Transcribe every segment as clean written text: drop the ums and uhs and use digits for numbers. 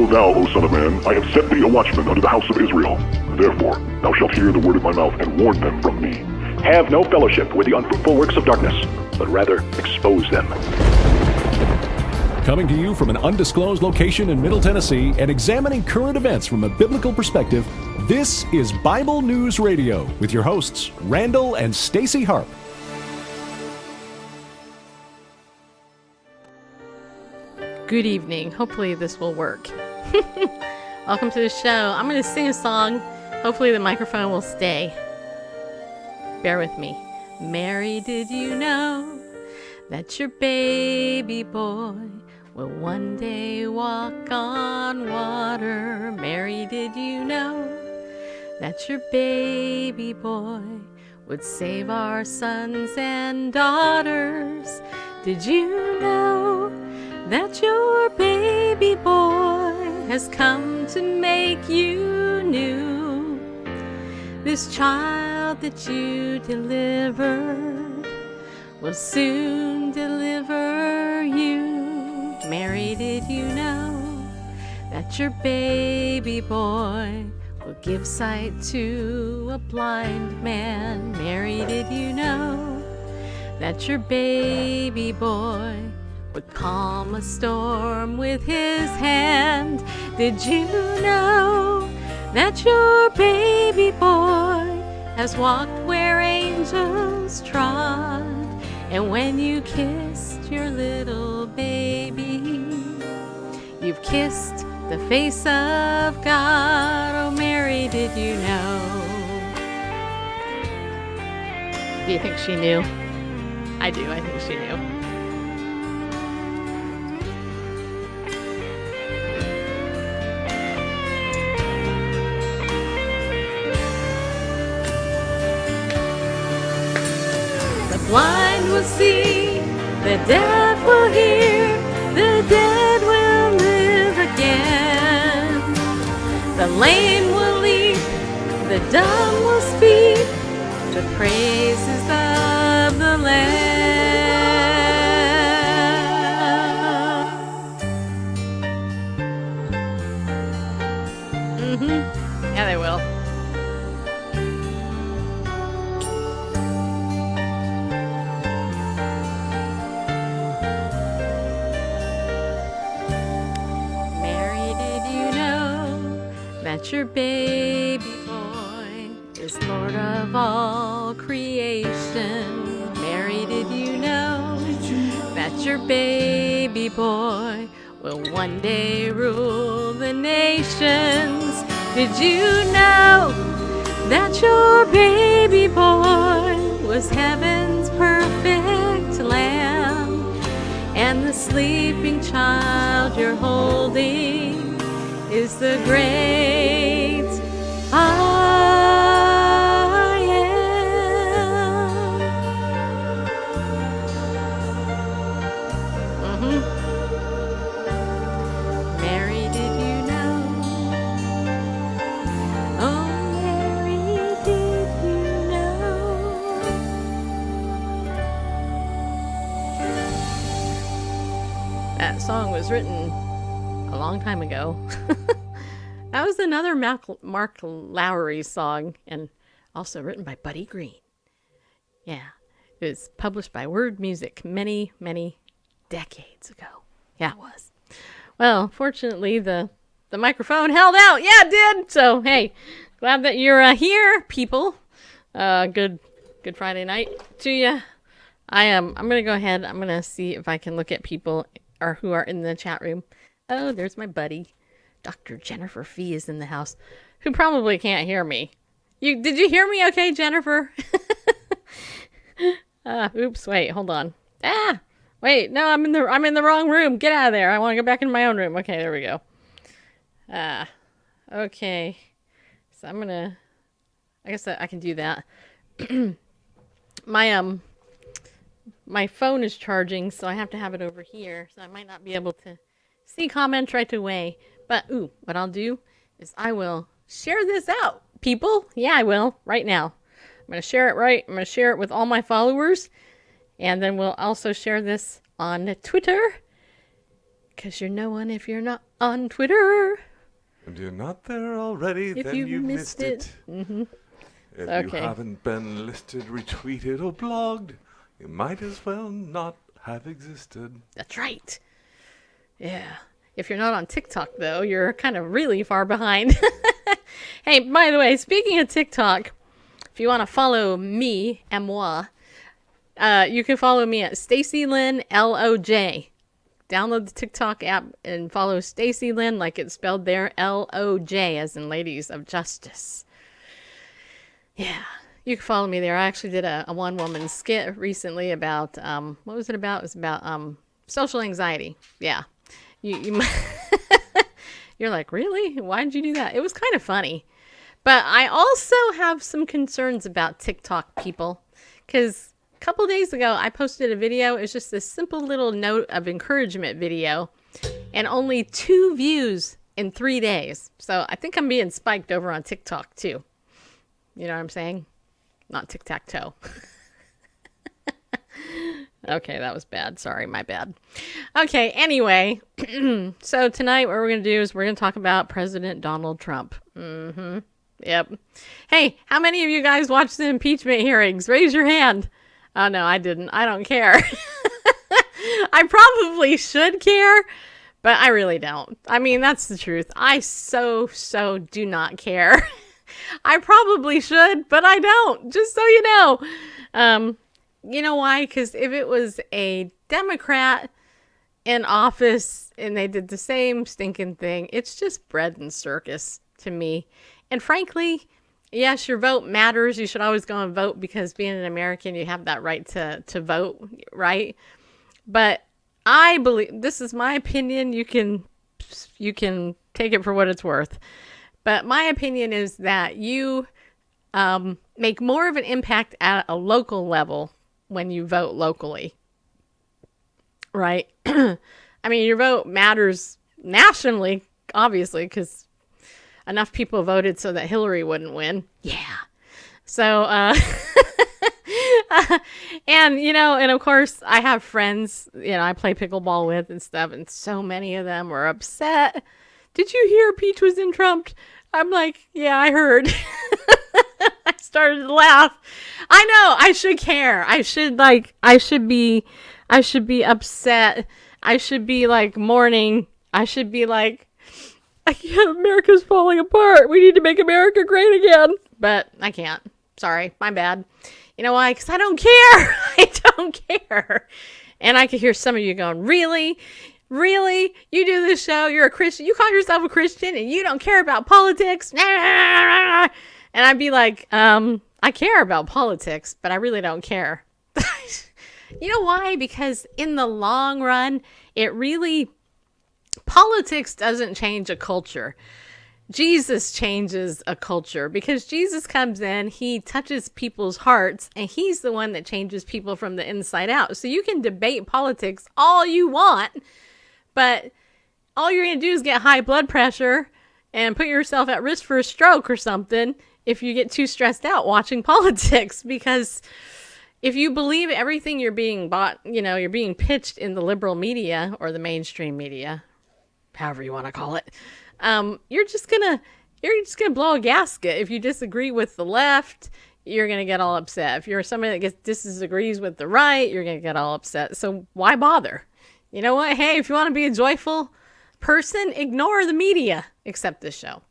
Know thou, O son of man, I have set thee a watchman unto the house of Israel. Therefore, thou shalt hear the word of my mouth, and warn them from me. Have no fellowship with the unfruitful works of darkness, but rather expose them. Coming to you from an undisclosed location in Middle Tennessee and examining current events from a biblical perspective, this is Bible News Radio with your hosts, Randall and Stacy Harp. Good evening. Hopefully this will work. Welcome to the show. I'm going to sing a song. Hopefully the microphone will stay. Bear with me. Mary, did you know that your baby boy will one day walk on water? Mary, did you know that your baby boy would save our sons and daughters? Did you know that your baby boy has come to make you new? This child that you delivered will soon deliver you. Mary, did you know that your baby boy will give sight to a blind man? Mary, did you know that your baby boy would calm a storm with his hand? Did you know that your baby boy has walked where angels trod? And when you kissed your little baby, you've kissed the face of God. Oh, Mary, did you know? Do you think she knew? I do. I think she knew. Blind will see, the deaf will hear, the dead will live again. The lame will leap, the dumb will speak, the praises of the Lamb. Yeah, they will. That your baby boy is Lord of all creation? Mary, did you know that your baby boy will one day rule the nations? Did you know that your baby boy was heaven's perfect lamb? And the sleeping child you're holding is the great I am. Mary, did you know? Oh, Mary, did you know? That song was written a long time ago. That was another Mark Lowry song, and also written by Buddy Green. Yeah, it was published by Word Music many, many decades ago. Yeah, it was. Well, fortunately, the microphone held out. Yeah, it did. So, hey, glad that you're here, people. Good Friday night to you. I'm gonna go ahead. I'm gonna see if I can look at people or who are in the chat room. Oh, there's my buddy. Dr. Jennifer Fee is in the house, who probably can't hear me. Did you hear me okay, Jennifer? Oops, wait, hold on. Wait, no, I'm in the wrong room. Get out of there. I want to go back in my own room. Okay, there we go. Okay. So I guess I can do that. My phone is charging, so I have to have it over here, so I might not be able to see comments right away. But, what I'll do is I will share this out, people. Yeah, I will, right now. I'm going to share it I'm going to share it with all my followers. And then we'll also share this on Twitter 'Cause you're no one if you're not on Twitter. If you're not there already, If then you you've missed missed it. it. If Okay. you haven't been listed, retweeted, or blogged, you might as well not have existed. That's right. Yeah. If you're not on TikTok, though, you're kind of really far behind. Hey, by the way, speaking of TikTok, if you want to follow me, moi, you can follow me at Stacey Lynn LOJ. Download the TikTok app and follow Stacey Lynn like it's spelled there, LOJ, as in Ladies of Justice. Yeah, you can follow me there. I actually did a one-woman skit recently about, what was it about? It was about social anxiety. Yeah. You You're like, really? Why did you do that? It was kind of funny. But I also have some concerns about TikTok people. Because a couple days ago, I posted a video. It's just this simple little note of encouragement video. And only 2 views in 3 days. So I think I'm being spiked over on TikTok, too. You know what I'm saying? Not tic-tac-toe. Okay, that was bad. Sorry, my bad. Okay, anyway. So tonight what we're going to do is we're going to talk about President Donald Trump. Yep. Hey, how many of you guys watched the impeachment hearings? Raise your hand. Oh, no, I didn't. I don't care. I probably should care, but I really don't. I mean, that's the truth. I so do not care. I probably should, but I don't, just so you know. You know why? Because if it was a Democrat in office and they did the same stinking thing, it's just bread and circus to me. And frankly, yes, your vote matters. You should always go and vote because being an American, you have that right to vote, right? But I believe, this is my opinion, you can take it for what it's worth. But my opinion is that you make more of an impact at a local level when you vote locally, right? I mean, your vote matters nationally, obviously, because enough people voted so that Hillary wouldn't win. Yeah. So, and, you know, and of course, I have friends, you know, I play pickleball with and stuff, and so many of them were upset. Did you hear Peach was in Trump? I'm like, yeah, I heard. I started to laugh. I know, I should care. I should be upset. I should be like mourning. I should be like, I can't, America's falling apart. We need to make America great again. But I can't. Sorry, my bad. You know why? Because I don't care. I don't care. And I could hear some of you going, really? Really? You do this show, you're a Christian, you call yourself a Christian, and you don't care about politics? And I'd be like, I care about politics, but I really don't care. You know why? Because in the long run, politics doesn't change a culture. Jesus changes a culture because Jesus comes in, he touches people's hearts, and he's the one that changes people from the inside out. So you can debate politics all you want, but all you're going to do is get high blood pressure and put yourself at risk for a stroke or something if you get too stressed out watching politics. Because if you believe everything you're being bought, you know, you're being pitched in the liberal media or the mainstream media, however you want to call it, you're just gonna blow a gasket. If you disagree with the left, you're gonna get all upset. If you're somebody that disagrees with the right, you're gonna get all upset. So why bother? You know what? Hey, if you want to be a joyful person, ignore the media, except this show,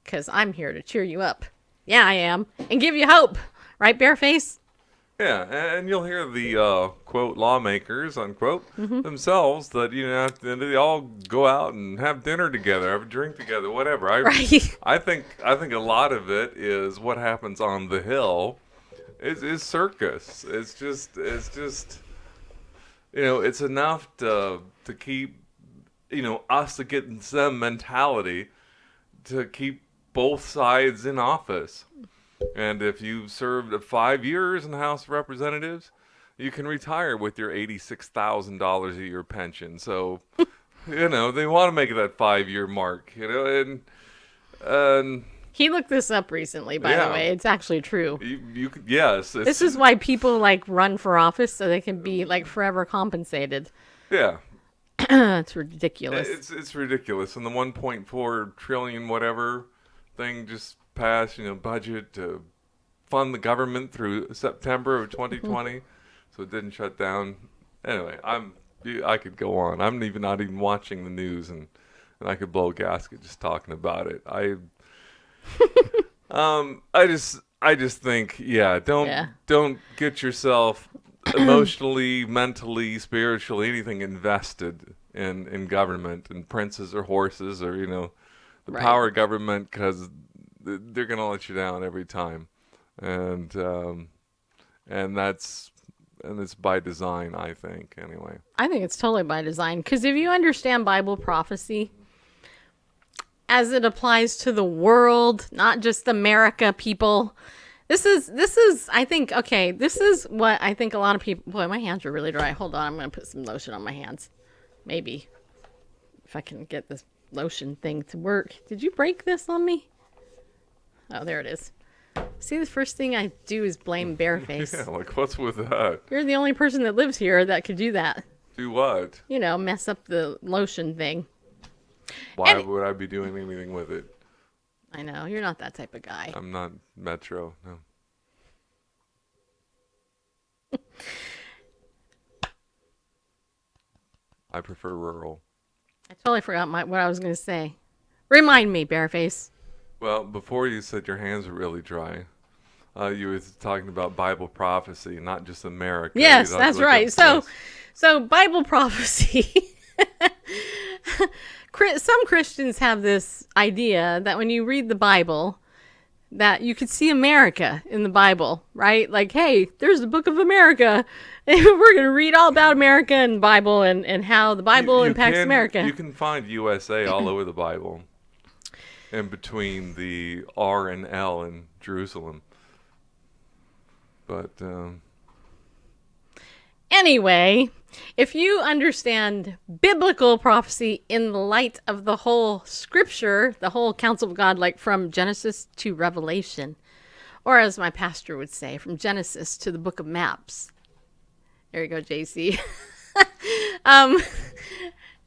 because I'm here to cheer you up. Yeah, I am, and give you hope. Right, Bareface? Yeah, and you'll hear the, quote, lawmakers, unquote, themselves that, you know, they all go out and have dinner together, have a drink together, whatever. Right. I think a lot of it is what happens on the Hill is circus. It's just, you know, it's enough to keep, you know, us to get in some mentality to keep both sides in office. And if you've served 5 years in the House of Representatives, you can retire with your $86,000 a year pension. So, you know, they want to make it that 5-year mark, you know, and he looked this up recently, by the way. It's actually true. Yes. This is why people like run for office, so they can be like forever compensated. Yeah. It's ridiculous. It's ridiculous. And the 1.4 trillion whatever thing just passed, budget to fund the government through September of 2020, so it didn't shut down. Anyway, I could go on. I'm not even watching the news, and I could blow a gasket just talking about it. I just think, don't get yourself emotionally, mentally, spiritually, anything invested in government and princes or horses or the power of government, because they're gonna let you down every time, and it's by design, I think. Anyway, I think it's totally by design, because if you understand Bible prophecy as it applies to the world, not just America, people. This is I think, okay, this is what I think a lot of people, boy, my hands are really dry. Hold on, I'm going to put some lotion on my hands. Maybe. If I can get this lotion thing to work. Did you break this on me? Oh, there it is. See, the first thing I do is blame Bareface. Yeah, like, what's with that? You're the only person that lives here that could do that. Do what? Mess up the lotion thing. Why would I be doing anything with it? I know, you're not that type of guy. I'm not Metro, no. I prefer rural. I totally forgot what I was going to say. Remind me, Bareface. Well, before you said your hands were really dry, you were talking about Bible prophecy, not just America. Yes, that's right. So Bible prophecy. Some Christians have this idea that when you read the Bible, that you could see America in the Bible, right? Like, hey, there's the book of America. And we're going to read all about America and the Bible and how the Bible impacts America. You can find USA all over the Bible, in between the R and L in Jerusalem. But anyway, if you understand biblical prophecy in the light of the whole scripture, the whole counsel of God, like from Genesis to Revelation, or as my pastor would say, from Genesis to the book of maps. There you go, JC.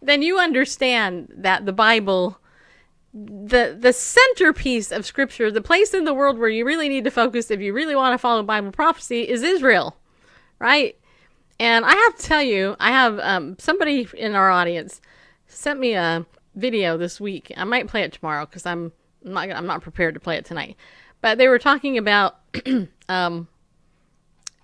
Then you understand that the Bible, the centerpiece of scripture, the place in the world where you really need to focus if you really want to follow Bible prophecy is Israel, right? And I have to tell you, I have somebody in our audience sent me a video this week. I might play it tomorrow because I'm not prepared to play it tonight. But they were talking about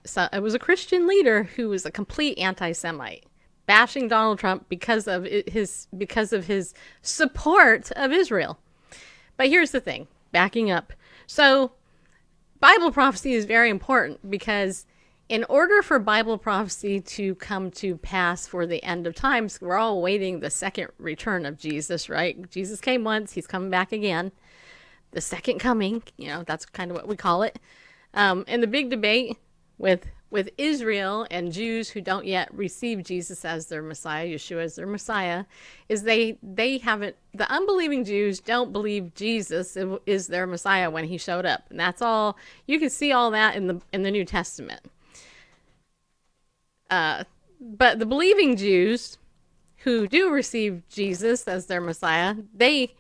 so it was a Christian leader who was a complete anti-Semite, bashing Donald Trump because of his support of Israel. But here's the thing, backing up. So Bible prophecy is very important because in order for Bible prophecy to come to pass for the end of times, we're all awaiting the second return of Jesus, right? Jesus came once, he's coming back again. The second coming, that's kind of what we call it. And the big debate with Israel and Jews who don't yet receive Jesus as their Messiah, Yeshua as their Messiah, is they haven't, the unbelieving Jews don't believe Jesus is their Messiah when he showed up. And that's all, you can see all that in the New Testament. But the believing Jews who do receive Jesus as their Messiah, they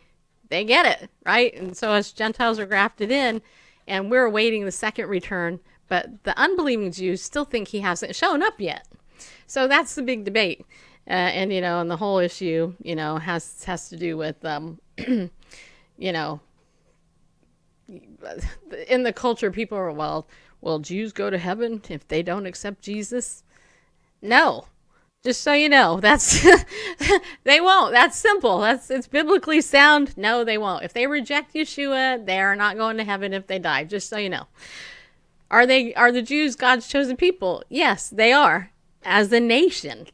get it, right? And so as Gentiles are grafted in, and we're awaiting the second return, but the unbelieving Jews still think he hasn't shown up yet. So that's the big debate. And the whole issue, has to do with, in the culture, people are, will Jews go to heaven if they don't accept Jesus? No. Just so you know, that's they won't. That's simple. It's biblically sound. No, they won't. If they reject Yeshua, they are not going to heaven if they die. Just so you know. Are the Jews God's chosen people? Yes, they are, as a nation.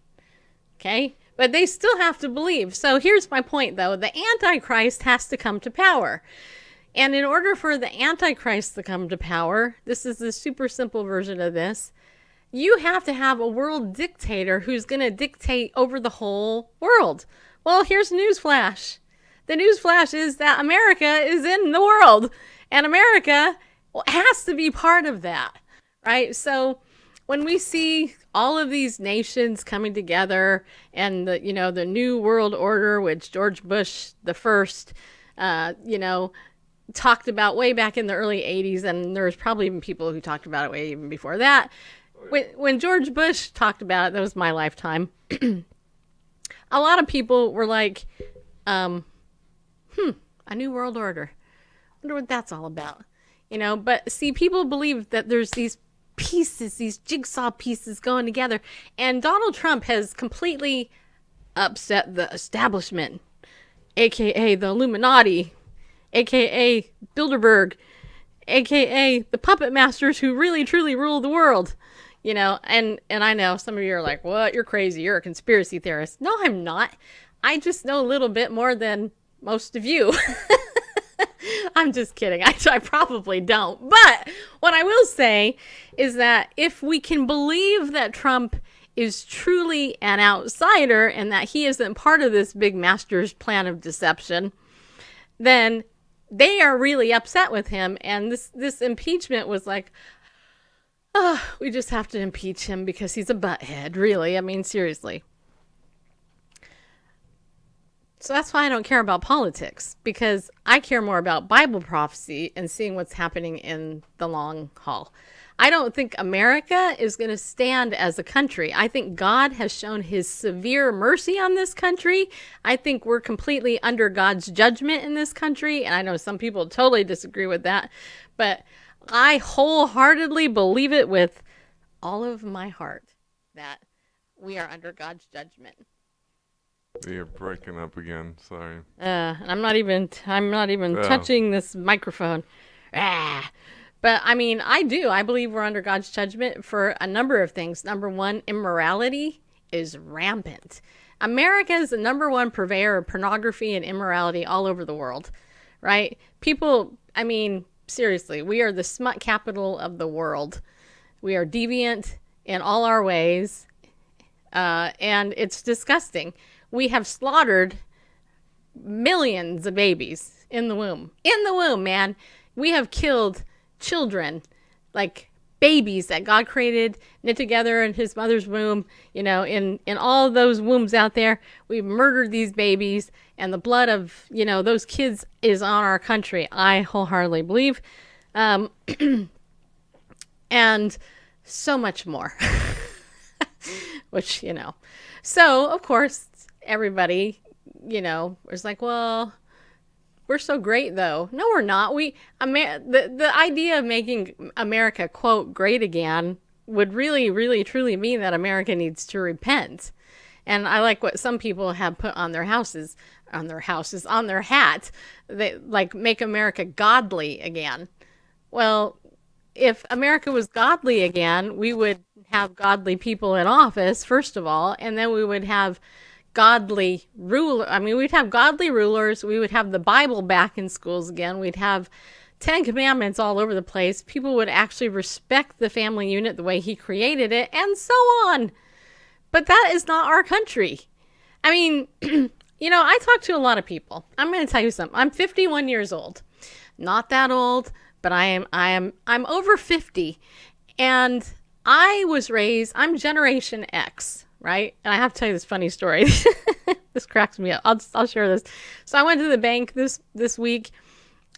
Okay? But they still have to believe. So here's my point, though. The Antichrist has to come to power. And in order for the Antichrist to come to power, this is the super simple version of this, you have to have a world dictator who's going to dictate over the whole world. Well, here's the newsflash. The newsflash is that America is in the world. And America has to be part of that, right? So when we see all of these nations coming together and the new world order, which George Bush the first, talked about way back in the early 80s, and there's probably even people who talked about it way even before that. When George Bush talked about it, that was my lifetime. A lot of people were like, a new world order. I wonder what that's all about. But see, people believe that there's these pieces, these jigsaw pieces going together. And Donald Trump has completely upset the establishment, a.k.a. the Illuminati, a.k.a. Bilderberg, a.k.a. the puppet masters who really, truly rule the world. And I know some of you are like, what? You're crazy. You're a conspiracy theorist. No, I'm not. I just know a little bit more than most of you. I'm just kidding. I probably don't. But what I will say is that if we can believe that Trump is truly an outsider and that he isn't part of this big master's plan of deception, then they are really upset with him. And this impeachment was like, we just have to impeach him because he's a butthead, really. I mean, seriously. So that's why I don't care about politics, because I care more about Bible prophecy and seeing what's happening in the long haul. I don't think America is going to stand as a country. I think God has shown his severe mercy on this country. I think we're completely under God's judgment in this country. And I know some people totally disagree with that, but I wholeheartedly believe it with all of my heart that we are under God's judgment. You're breaking up again. Sorry. And I'm not even touching this microphone. But I mean, I believe we're under God's judgment for a number of things. Number one, immorality is rampant. America is the number one purveyor of pornography and immorality all over the world, right? People, I mean, seriously, we are the smut capital of the world. We are deviant in all our ways, and it's disgusting. We have slaughtered millions of babies in the womb. In the womb, man. We have killed children, like babies that God created, knit together in his mother's womb. In all of those wombs out there, we've murdered these babies, and the blood of, those kids is on our country. I wholeheartedly believe. And so much more. Which, So, of course, everybody, was like, well, we're so great, though. No, we're not. The idea of making America, quote, great again would really, really, truly mean that America needs to repent. And I like what some people have put on their hat. They like make America godly again. Well, if America was godly again, we would have godly people in office, first of all, and then we would have godly we'd have godly rulers. We would have the Bible back in schools again. We'd have 10 Commandments all over the place. People would actually respect the family unit the way he created it, and so on. But that is not our country. I mean, I talk to a lot of people. I'm going to tell you something. I'm 51 years old. Not that old, but I'm over 50. And I'm Generation X, right? And I have to tell you this funny story. This cracks me up. I'll share this. So I went to the bank this week,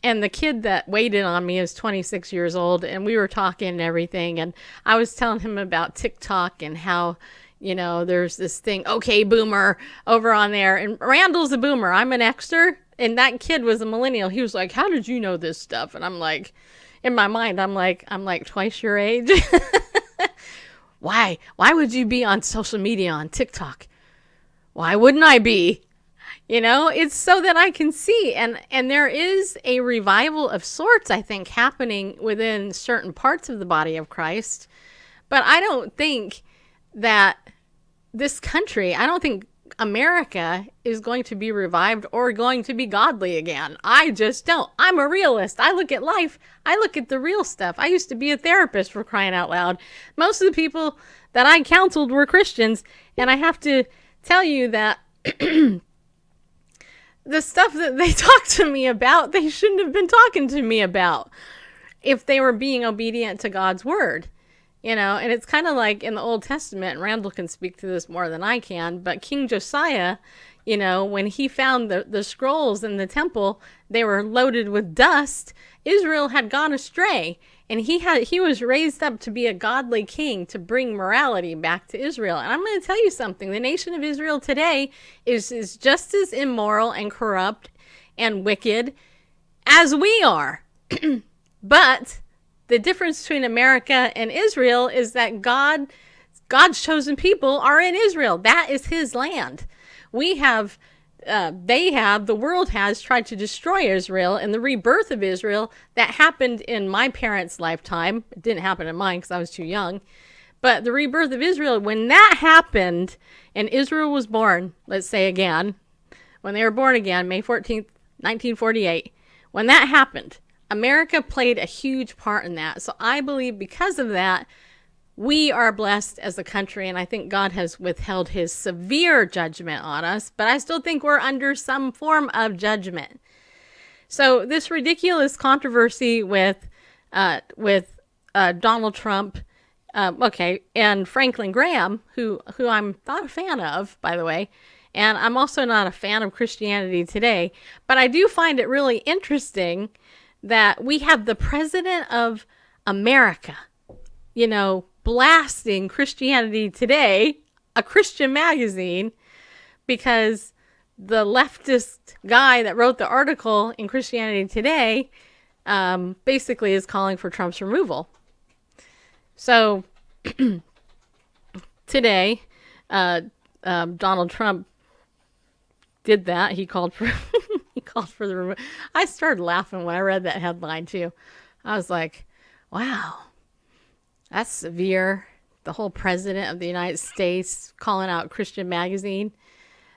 and the kid that waited on me is 26 years old, and we were talking and everything, and I was telling him about TikTok and how, there's this thing, okay, boomer, over on there, and Randall's a boomer. I'm an Xer, and that kid was a millennial. He was like, how did you know this stuff? And I'm like, in my mind, I'm like twice your age. Why would you be on social media on TikTok? Why wouldn't I be? It's so that I can see. And there is a revival of sorts, I think, happening within certain parts of the body of Christ. But I don't think that this country, I don't think America is going to be revived or going to be godly again. I just don't. I'm a realist. I look at life. I look at the real stuff. I used to be a therapist, for crying out loud. Most of the people that I counseled were Christians, and I have to tell you that the stuff that they talked to me about, they shouldn't have been talking to me about if they were being obedient to God's word. And it's kind of like in the Old Testament, and Randall can speak to this more than I can, but King Josiah, when he found the scrolls in the temple, they were loaded with dust. Israel had gone astray, and he was raised up to be a godly king to bring morality back to Israel. And I'm going to tell you something. The nation of Israel today is just as immoral and corrupt and wicked as we are. But the difference between America and Israel is that God's chosen people are in Israel. That is his land. The world has tried to destroy Israel, and the rebirth of Israel that happened in my parents' lifetime. It didn't happen in mine because I was too young. But the rebirth of Israel, when that happened, and Israel was born, let's say again, when they were born again, May 14th, 1948, when that happened, America played a huge part in that. So I believe because of that, we are blessed as a country, and I think God has withheld his severe judgment on us, but I still think we're under some form of judgment. So this ridiculous controversy with Donald Trump, and Franklin Graham, who I'm not a fan of, by the way, and I'm also not a fan of Christianity Today, but I do find it really interesting that we have the president of America, blasting Christianity Today, a Christian magazine, because the leftist guy that wrote the article in Christianity Today basically is calling for Trump's removal. So today, Donald Trump did that. He called for the removal. I started laughing when I read that headline too. I was like, wow. That's severe. The whole president of the United States calling out Christian magazine.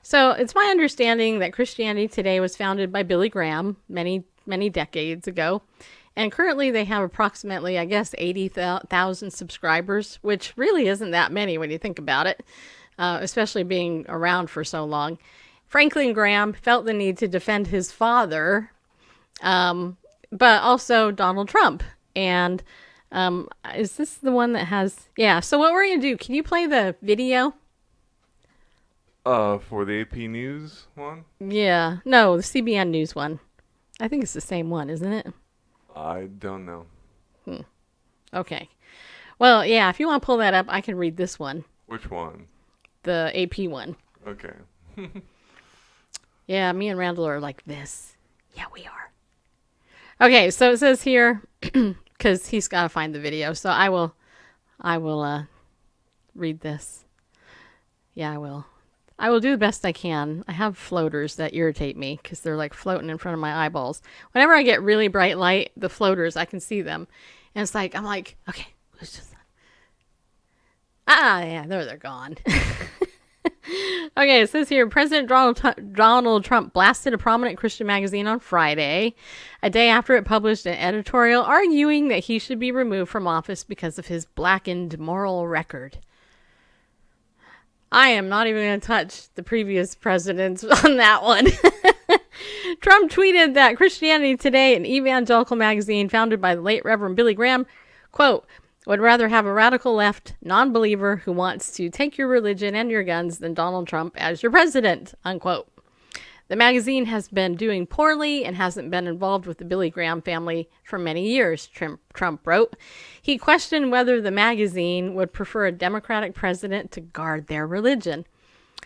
So it's my understanding that Christianity Today was founded by Billy Graham many, many decades ago. And currently they have approximately, 80,000 subscribers, which really isn't that many when you think about it, especially being around for so long. Franklin Graham felt the need to defend his father, but also Donald Trump. And is this the one that has... Yeah, so what we're going to do, can you play the video? For the AP News one? Yeah. No, the CBN News one. I think it's the same one, isn't it? I don't know. Okay. Well, yeah, if you want to pull that up, I can read this one. Which one? The AP one. Okay. Yeah, me and Randall are like this. Yeah, we are. Okay, so it says here... because he's got to find the video. So I will read this. Yeah, I will. I will do the best I can. I have floaters that irritate me because they're like floating in front of my eyeballs. Whenever I get really bright light, the floaters, I can see them. And it's like, I'm like, okay, let's just... yeah, they're gone. Okay, it says here, President Donald Trump blasted a prominent Christian magazine on Friday, a day after it published an editorial arguing that he should be removed from office because of his blackened moral record. I am not even going to touch the previous presidents on that one. Trump tweeted that Christianity Today, an evangelical magazine founded by the late Reverend Billy Graham, quote, would rather have a radical left non-believer who wants to take your religion and your guns than Donald Trump as your president, unquote. The magazine has been doing poorly and hasn't been involved with the Billy Graham family for many years, Trump wrote. He questioned whether the magazine would prefer a Democratic president to guard their religion.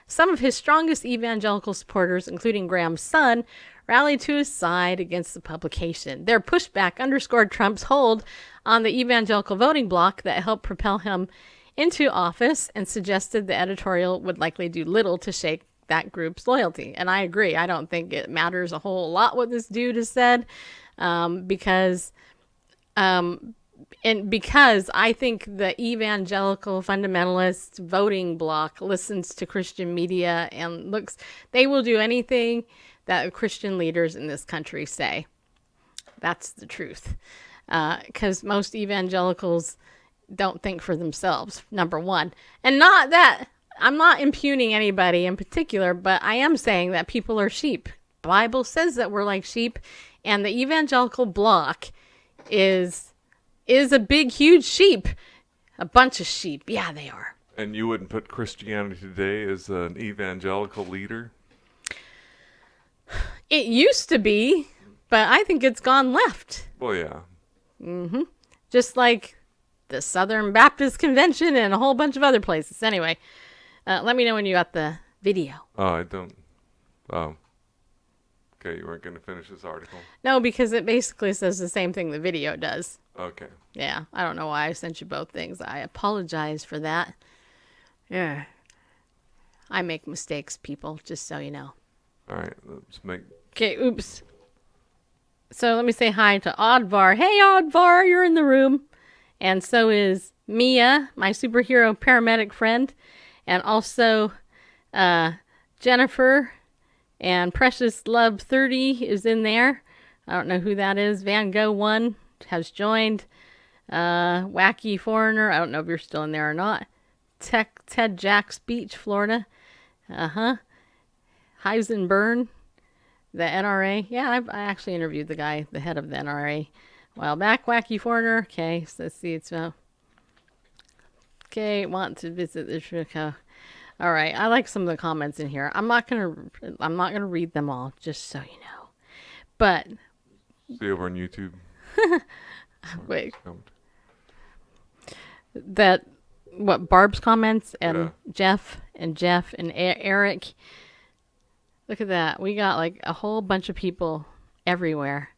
Some of his strongest evangelical supporters, including Graham's son, rallied to his side against the publication. Their pushback underscored Trump's hold on the evangelical voting bloc that helped propel him into office and suggested the editorial would likely do little to shake that group's loyalty. And I agree. I don't think it matters a whole lot what this dude has said, because I think the evangelical fundamentalist voting bloc listens to Christian media and they will do anything that Christian leaders in this country say. That's the truth. Because most evangelicals don't think for themselves, number one. And not that I'm not impugning anybody in particular, but I am saying that people are sheep. The Bible says that we're like sheep, and the evangelical bloc is a big, huge sheep. A bunch of sheep. Yeah, they are. And you wouldn't put Christianity Today as an evangelical leader? It used to be, but I think it's gone left. Well, yeah. Just like the Southern Baptist Convention and a whole bunch of other places. Anyway, let me know when you got the video. Oh, I don't. Oh. Okay, you weren't going to finish this article? No, because it basically says the same thing the video does. Okay. Yeah, I don't know why I sent you both things. I apologize for that. Yeah. I make mistakes, people, just so you know. All right, let's make... Okay, oops. So let me say hi to Oddvar. Hey, Oddvar, you're in the room. And so is Mia, my superhero paramedic friend. And also Jennifer and Precious Love 30 is in there. I don't know who that is. Van Gogh 1 has joined. Wacky Foreigner, I don't know if you're still in there or not. Ted Jacks Beach, Florida. Heisenburn, the NRA. Yeah, I actually interviewed the guy, the head of the NRA, a while back. Wacky Foreigner. Okay, so let's see. It's okay. Want to visit the Chicago. All right, I like some of the comments in here. I'm not gonna read them all, just so you know. But see over on YouTube. wait, that what Barb's comments and Jeff and Eric. Look at that. We got like a whole bunch of people everywhere.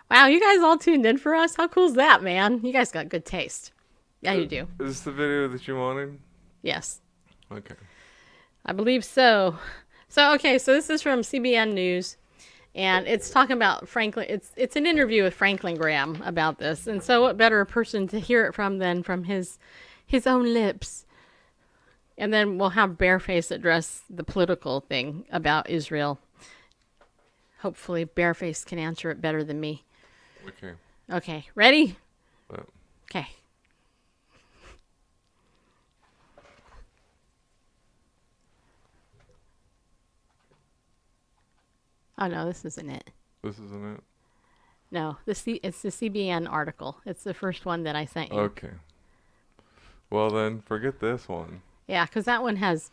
Wow, you guys all tuned in for us? How cool is that, man? You guys got good taste. Yeah, you do. Is this the video that you wanted? Yes. Okay. I believe so. So this is from CBN News, and it's talking about Franklin. It's an interview with Franklin Graham about this, and so what better person to hear it from than from his own lips. And then we'll have Bareface address the political thing about Israel. Hopefully Bareface can answer it better than me. Okay. Okay, ready? Well. Okay. Oh, no, this isn't it. This isn't it? No, it's the CBN article. It's the first one that I sent you. Okay. Well, then, forget this one. Yeah, because that one has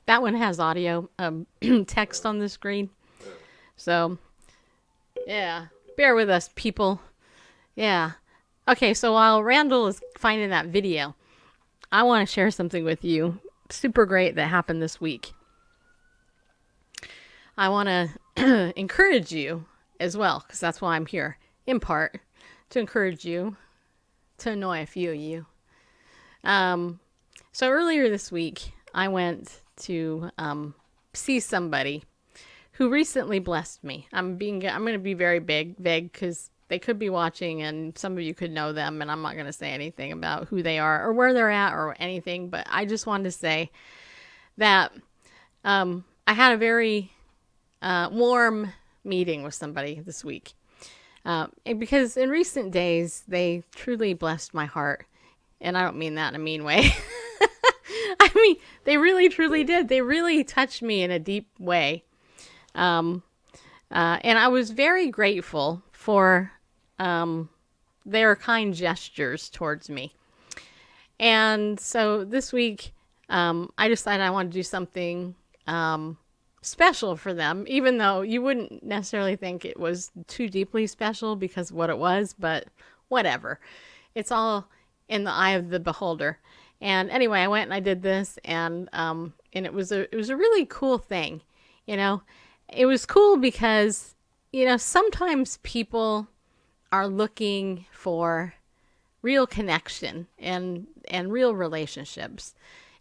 audio, text on the screen. So, yeah, bear with us, people. Yeah. Okay, so while Randall is finding that video, I want to share something with you. Super great that happened this week. I want to encourage you as well, because that's why I'm here, in part, to encourage you, to annoy a few of you. So earlier this week, I went to see somebody who recently blessed me. I'm going to be very vague because they could be watching and some of you could know them, and I'm not going to say anything about who they are or where they're at or anything, but I just wanted to say that I had a very warm meeting with somebody this week. Because in recent days, they truly blessed my heart. And I don't mean that in a mean way. I mean, they really, truly did. They really touched me in a deep way. And I was very grateful for their kind gestures towards me. And so this week, I decided I wanted to do something special for them, even though you wouldn't necessarily think it was too deeply special because of what it was, but whatever. It's all in the eye of the beholder. And anyway, I went and I did this, and it was a really cool thing. You know, it was cool because, you know, sometimes people are looking for real connection and real relationships.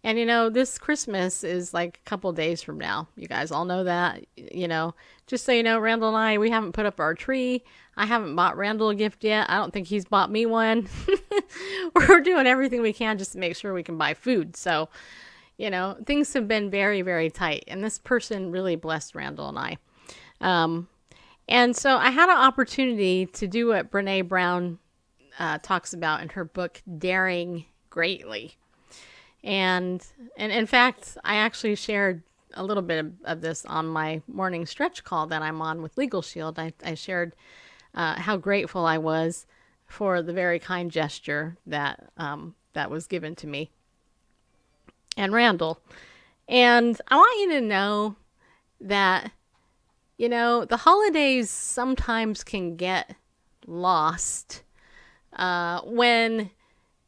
And, you know, this Christmas is like a couple days from now. You guys all know that, you know. Just so you know, Randall and I, we haven't put up our tree. I haven't bought Randall a gift yet. I don't think he's bought me one. We're doing everything we can just to make sure we can buy food. So, you know, things have been very, very tight. And this person really blessed Randall and I. And so I had an opportunity to do what Brene Brown talks about in her book, Daring Greatly. And in fact, I actually shared a little bit of this on my morning stretch call that I'm on with Legal Shield. I shared how grateful I was for the very kind gesture that that was given to me and Randall. And I want you to know that, you know, the holidays sometimes can get lost when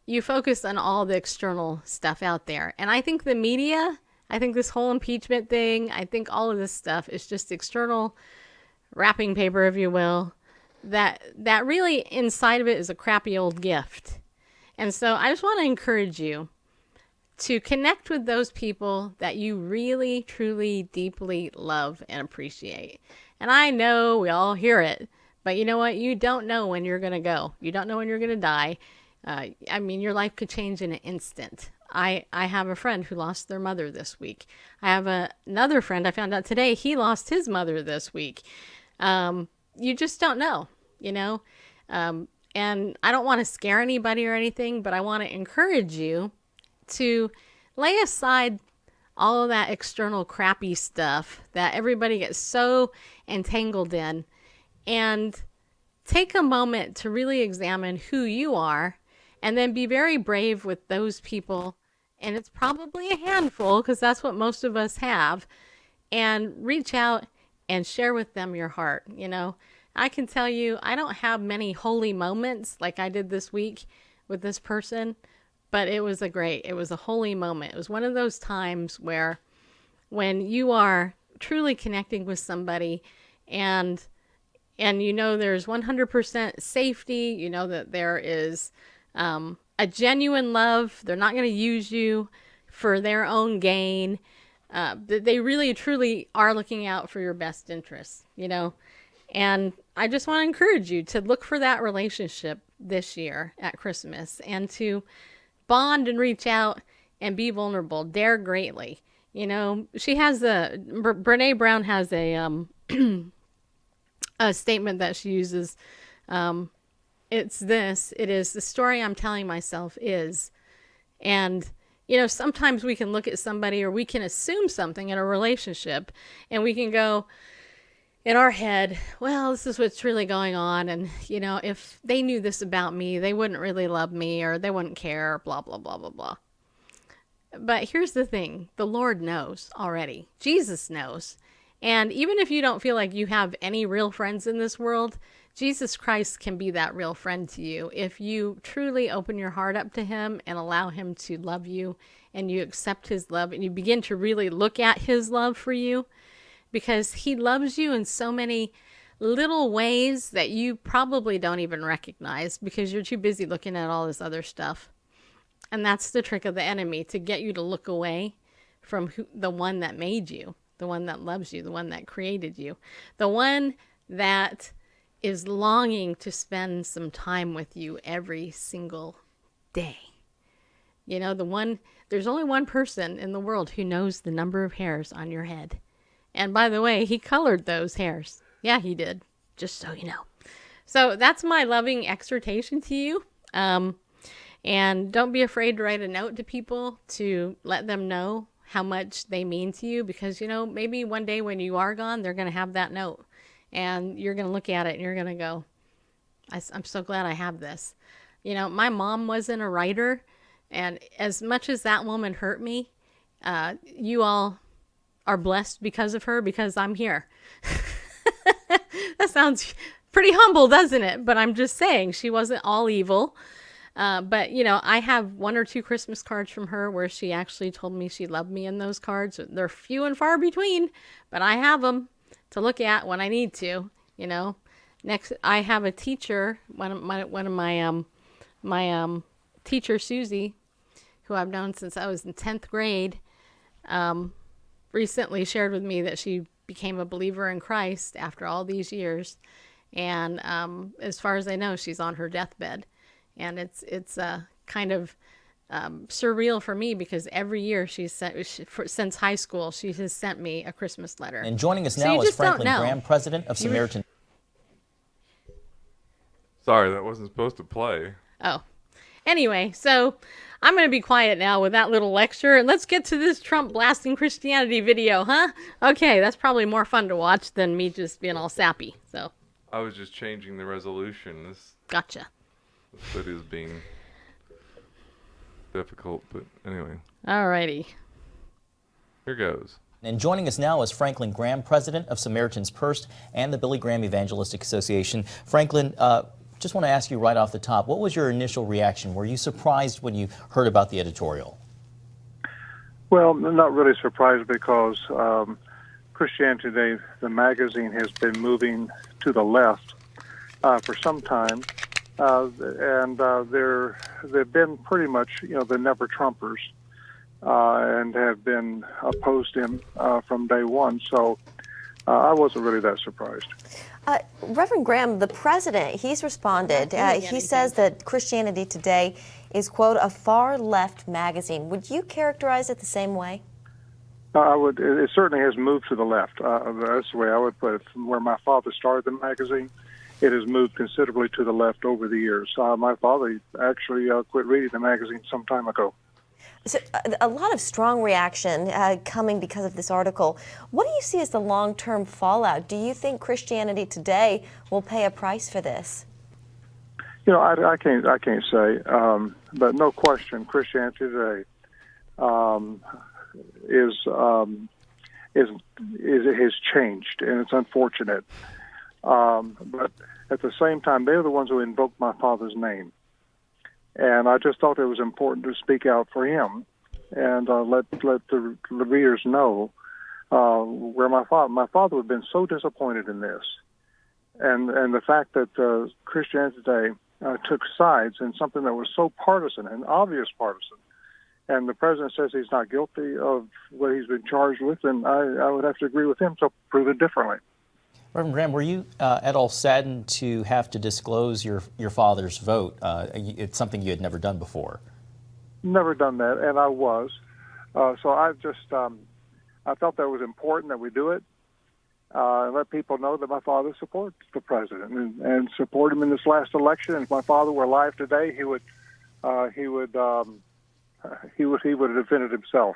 you focus on all the external stuff out there. And I think the media, I think this whole impeachment thing, I think all of this stuff is just external wrapping paper, if you will, that really inside of it is a crappy old gift. And so I just want to encourage you to connect with those people that you really, truly, deeply love and appreciate. And I know we all hear it, but you know what? You don't know when you're going to go. You don't know when you're going to die. I mean, your life could change in an instant. I have a friend who lost their mother this week. I have another friend I found out today, he lost his mother this week. You just don't know, you know? And I don't want to scare anybody or anything, but I want to encourage you to lay aside all of that external crappy stuff that everybody gets so entangled in, and take a moment to really examine who you are, and then be very brave with those people. And it's probably a handful, because that's what most of us have, and reach out and share with them your heart. You know, I can tell you, I don't have many holy moments like I did this week with this person, but it was a holy moment. It was one of those times where when you are truly connecting with somebody and you know there's 100% safety, you know that there is a genuine love, they're not going to use you for their own gain, that they really truly are looking out for your best interests, you know. And I just want to encourage you to look for that relationship this year at Christmas, and to bond and reach out and be vulnerable. Dare greatly. You know, she has Brene Brown has a statement that she uses. It is the story I'm telling myself is. And, you know, sometimes we can look at somebody, or we can assume something in a relationship, and we can go in our head, well, this is what's really going on. And, you know, if they knew this about me, they wouldn't really love me, or they wouldn't care, blah, blah, blah, blah, blah. But here's the thing. The Lord knows already. Jesus knows. And even if you don't feel like you have any real friends in this world, Jesus Christ can be that real friend to you if you truly open your heart up to him and allow him to love you, and you accept his love, and you begin to really look at his love for you, because he loves you in so many little ways that you probably don't even recognize, because you're too busy looking at all this other stuff. And that's the trick of the enemy, to get you to look away from the one that made you, the one that loves you, the one that created you, the one that is longing to spend some time with you every single day. You know, there's only one person in the world who knows the number of hairs on your head. And by the way, he colored those hairs. Yeah, he did. Just so you know. So that's my loving exhortation to you. And don't be afraid to write a note to people to let them know how much they mean to you, because, you know, maybe one day when you are gone, they're going to have that note, and you're going to look at it and you're going to go, I'm so glad I have this. You know, my mom wasn't a writer, and as much as that woman hurt me, you all are blessed because of her, because I'm here. That sounds pretty humble, doesn't it? But I'm just saying, she wasn't all evil. But, you know, I have 1 or 2 Christmas cards from her where she actually told me she loved me in those cards. They're few and far between, but I have them to look at when I need to, you know. Next, I have a teacher, one of my teacher, Susie, who I've known since I was in 10th grade, recently shared with me that she became a believer in Christ after all these years. And as far as I know, she's on her deathbed. And it's kind of surreal for me, because every year since high school, she has sent me a Christmas letter. And joining us now is Franklin Graham, president of Samaritan. Sorry, that wasn't supposed to play. Oh. Anyway, so I'm going to be quiet now with that little lecture, and let's get to this Trump blasting Christianity video, huh? Okay, that's probably more fun to watch than me just being all sappy. So I was just changing the resolution. Gotcha. This video is being... difficult, but anyway. Alrighty. Here goes. And joining us now is Franklin Graham, president of Samaritan's Purse and the Billy Graham Evangelistic Association. Franklin, just want to ask you right off the top, what was your initial reaction? Were you surprised when you heard about the editorial? Well, not really surprised because Christianity Today, the magazine, has been moving to the left for some time, and they've been pretty much, the never Trumpers, and have been opposed him from day one. So I wasn't really that surprised. Reverend Graham, the president, he's responded. He says that Christianity Today is, quote, a far-left magazine. Would you characterize it the same way? I would. It certainly has moved to the left. That's the way I would put it. From where my father started the magazine, it has moved considerably to the left over the years. My father actually quit reading the magazine some time ago. So, a lot of strong reaction coming because of this article. What do you see as the long-term fallout? Do you think Christianity Today will pay a price for this? I can't say, but no question, Christianity Today has changed, and it's unfortunate. But at the same time, they're the ones who invoked my father's name. And I just thought it was important to speak out for him and let the readers know where my father would have been so disappointed in this, and the fact that Christianity Today took sides in something that was so partisan and obvious partisan. And the president says he's not guilty of what he's been charged with, and I would have to agree with him to prove it differently. Reverend Graham, were you at all saddened to have to disclose your father's vote? It's something you had never done before. Never done that, and I was. So I just I felt that it was important that we do it, and let people know that my father supports the president and support him in this last election. And if my father were alive today, he would have defended himself.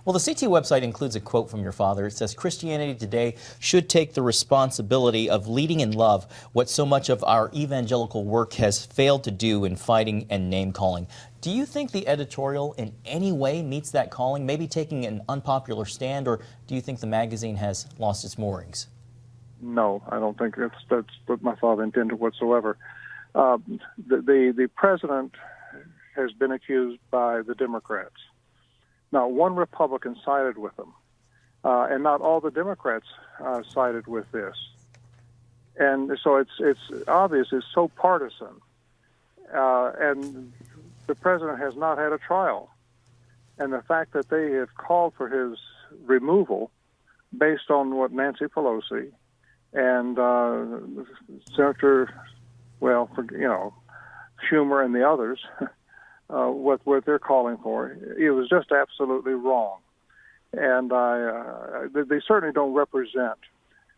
Well, the CT website includes a quote from your father. It says, Christianity Today should take the responsibility of leading in love what so much of our evangelical work has failed to do in fighting and name-calling. Do you think the editorial in any way meets that calling, maybe taking an unpopular stand, or do you think the magazine has lost its moorings? No, I don't think that's what my father intended whatsoever. The president has been accused by the Democrats. Not one Republican sided with them, and not all the Democrats sided with this. And so it's obvious, it's so partisan. And the president has not had a trial. And the fact that they have called for his removal based on what Nancy Pelosi and Senator, Schumer and the others, what they're calling for, it was just absolutely wrong. And they certainly don't represent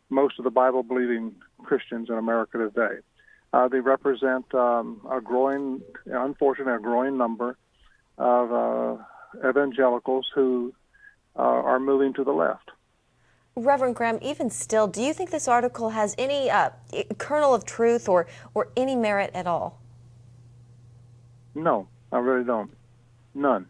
most of the Bible-believing Christians in America today. They represent unfortunately, a growing number of evangelicals who are moving to the left. Reverend Graham, even still, do you think this article has any kernel of truth or any merit at all? No, I really don't. None.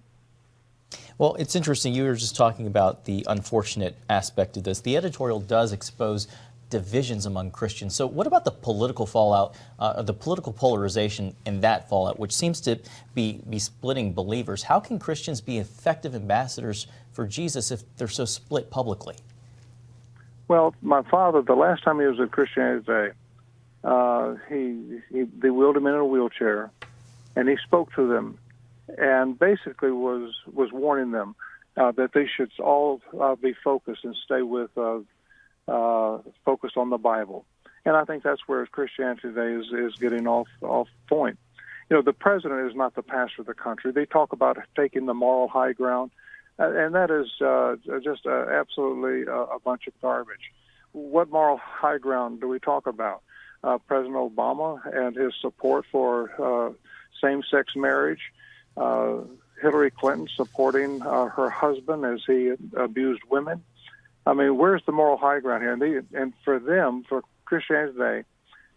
Well, it's interesting. You were just talking about the unfortunate aspect of this. The editorial does expose divisions among Christians. So what about the political fallout, the political polarization in that fallout, which seems to be splitting believers? How can Christians be effective ambassadors for Jesus if they're so split publicly? Well, my father, the last time he was at Christianity Today, they wheeled him in a wheelchair, and he spoke to them, and basically was warning them that they should all be focused and stay with focused on the Bible. And I think that's where Christianity Today is getting off point. The president is not the pastor of the country. They talk about taking the moral high ground, and that is just absolutely a bunch of garbage. What moral high ground do we talk about? President Obama and his support for same-sex marriage, Hillary Clinton supporting her husband as he abused women. I mean, where's the moral high ground here? And for them, for Christianity Today,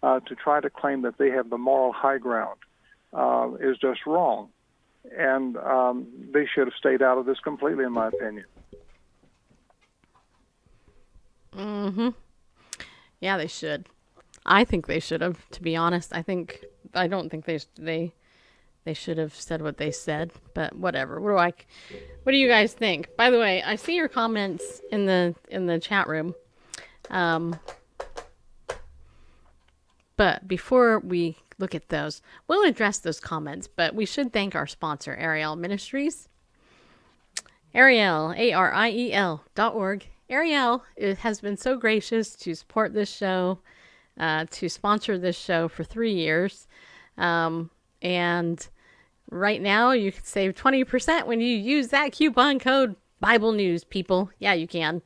to try to claim that they have the moral high ground is just wrong. and they should have stayed out of this completely, in my opinion. Mm-hmm. Yeah, they should. I think they should have, to be honest. I don't think they should have said what they said, but whatever. What do you guys think? By the way, I see your comments in the chat room. But before we look at those, we'll address those comments, but we should thank our sponsor, Ariel Ministries. Ariel, ARIEL.org. Ariel has been so gracious to support this show, to sponsor this show for 3 years. And right now you can save 20% when you use that coupon code Bible News, people. Yeah, you can.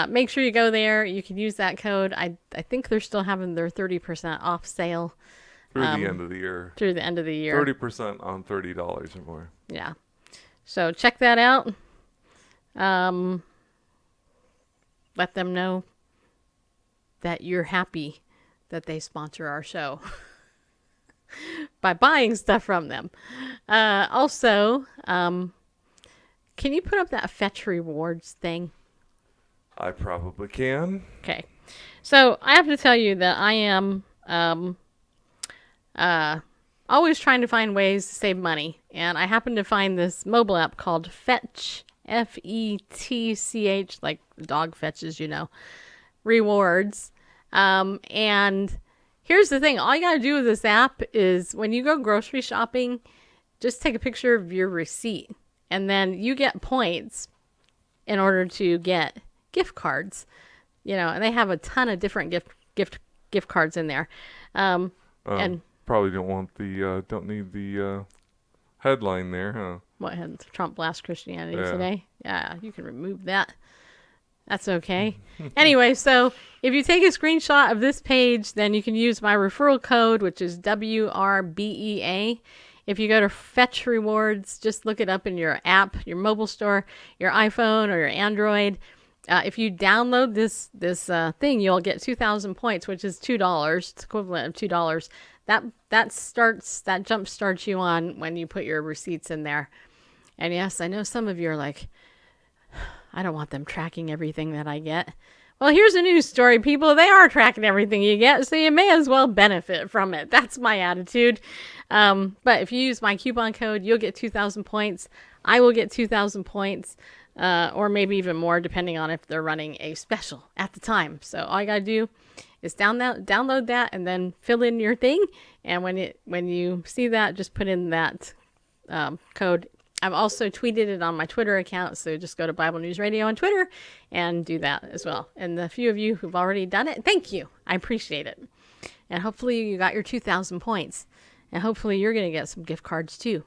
Make sure you go there. You can use that code. I think they're still having their 30% off sale. Through the end of the year. Through the end of the year. 30% on $30 or more. Yeah. So check that out. Let them know that you're happy that they sponsor our show by buying stuff from them. Also, can you put up that fetch rewards thing? I probably can. Okay. So I have to tell you that I am always trying to find ways to save money. And I happened to find this mobile app called Fetch, Fetch, like dog fetches, rewards. And here's the thing. All you got to do with this app is when you go grocery shopping, just take a picture of your receipt. And then you get points in order to get gift cards. And they have a ton of different gift cards in there. And probably don't need the headline there, huh? What had Trump blast Christianity today? Yeah, you can remove that. That's okay. Anyway, so if you take a screenshot of this page, then you can use my referral code, which is WRBEA. If you go to Fetch Rewards, just look it up in your app, your mobile store, your iPhone or your Android. If you download this thing, you'll get 2,000 points, which is $2. It's equivalent of $2. That jump starts you on when you put your receipts in there. And yes, I know some of you are like, I don't want them tracking everything that I get. Well, here's a news story, people. They are tracking everything you get, so you may as well benefit from it. That's my attitude. But if you use my coupon code, you'll get 2,000 points. I will get 2,000 points, or maybe even more, depending on if they're running a special at the time. So all you got to do is download that and then fill in your thing. And when you see that, just put in that code. I've also tweeted it on my Twitter account, so just go to Bible News Radio on Twitter and do that as well. And the few of you who've already done it, thank you. I appreciate it. And hopefully you got your 2,000 points. And hopefully you're going to get some gift cards too.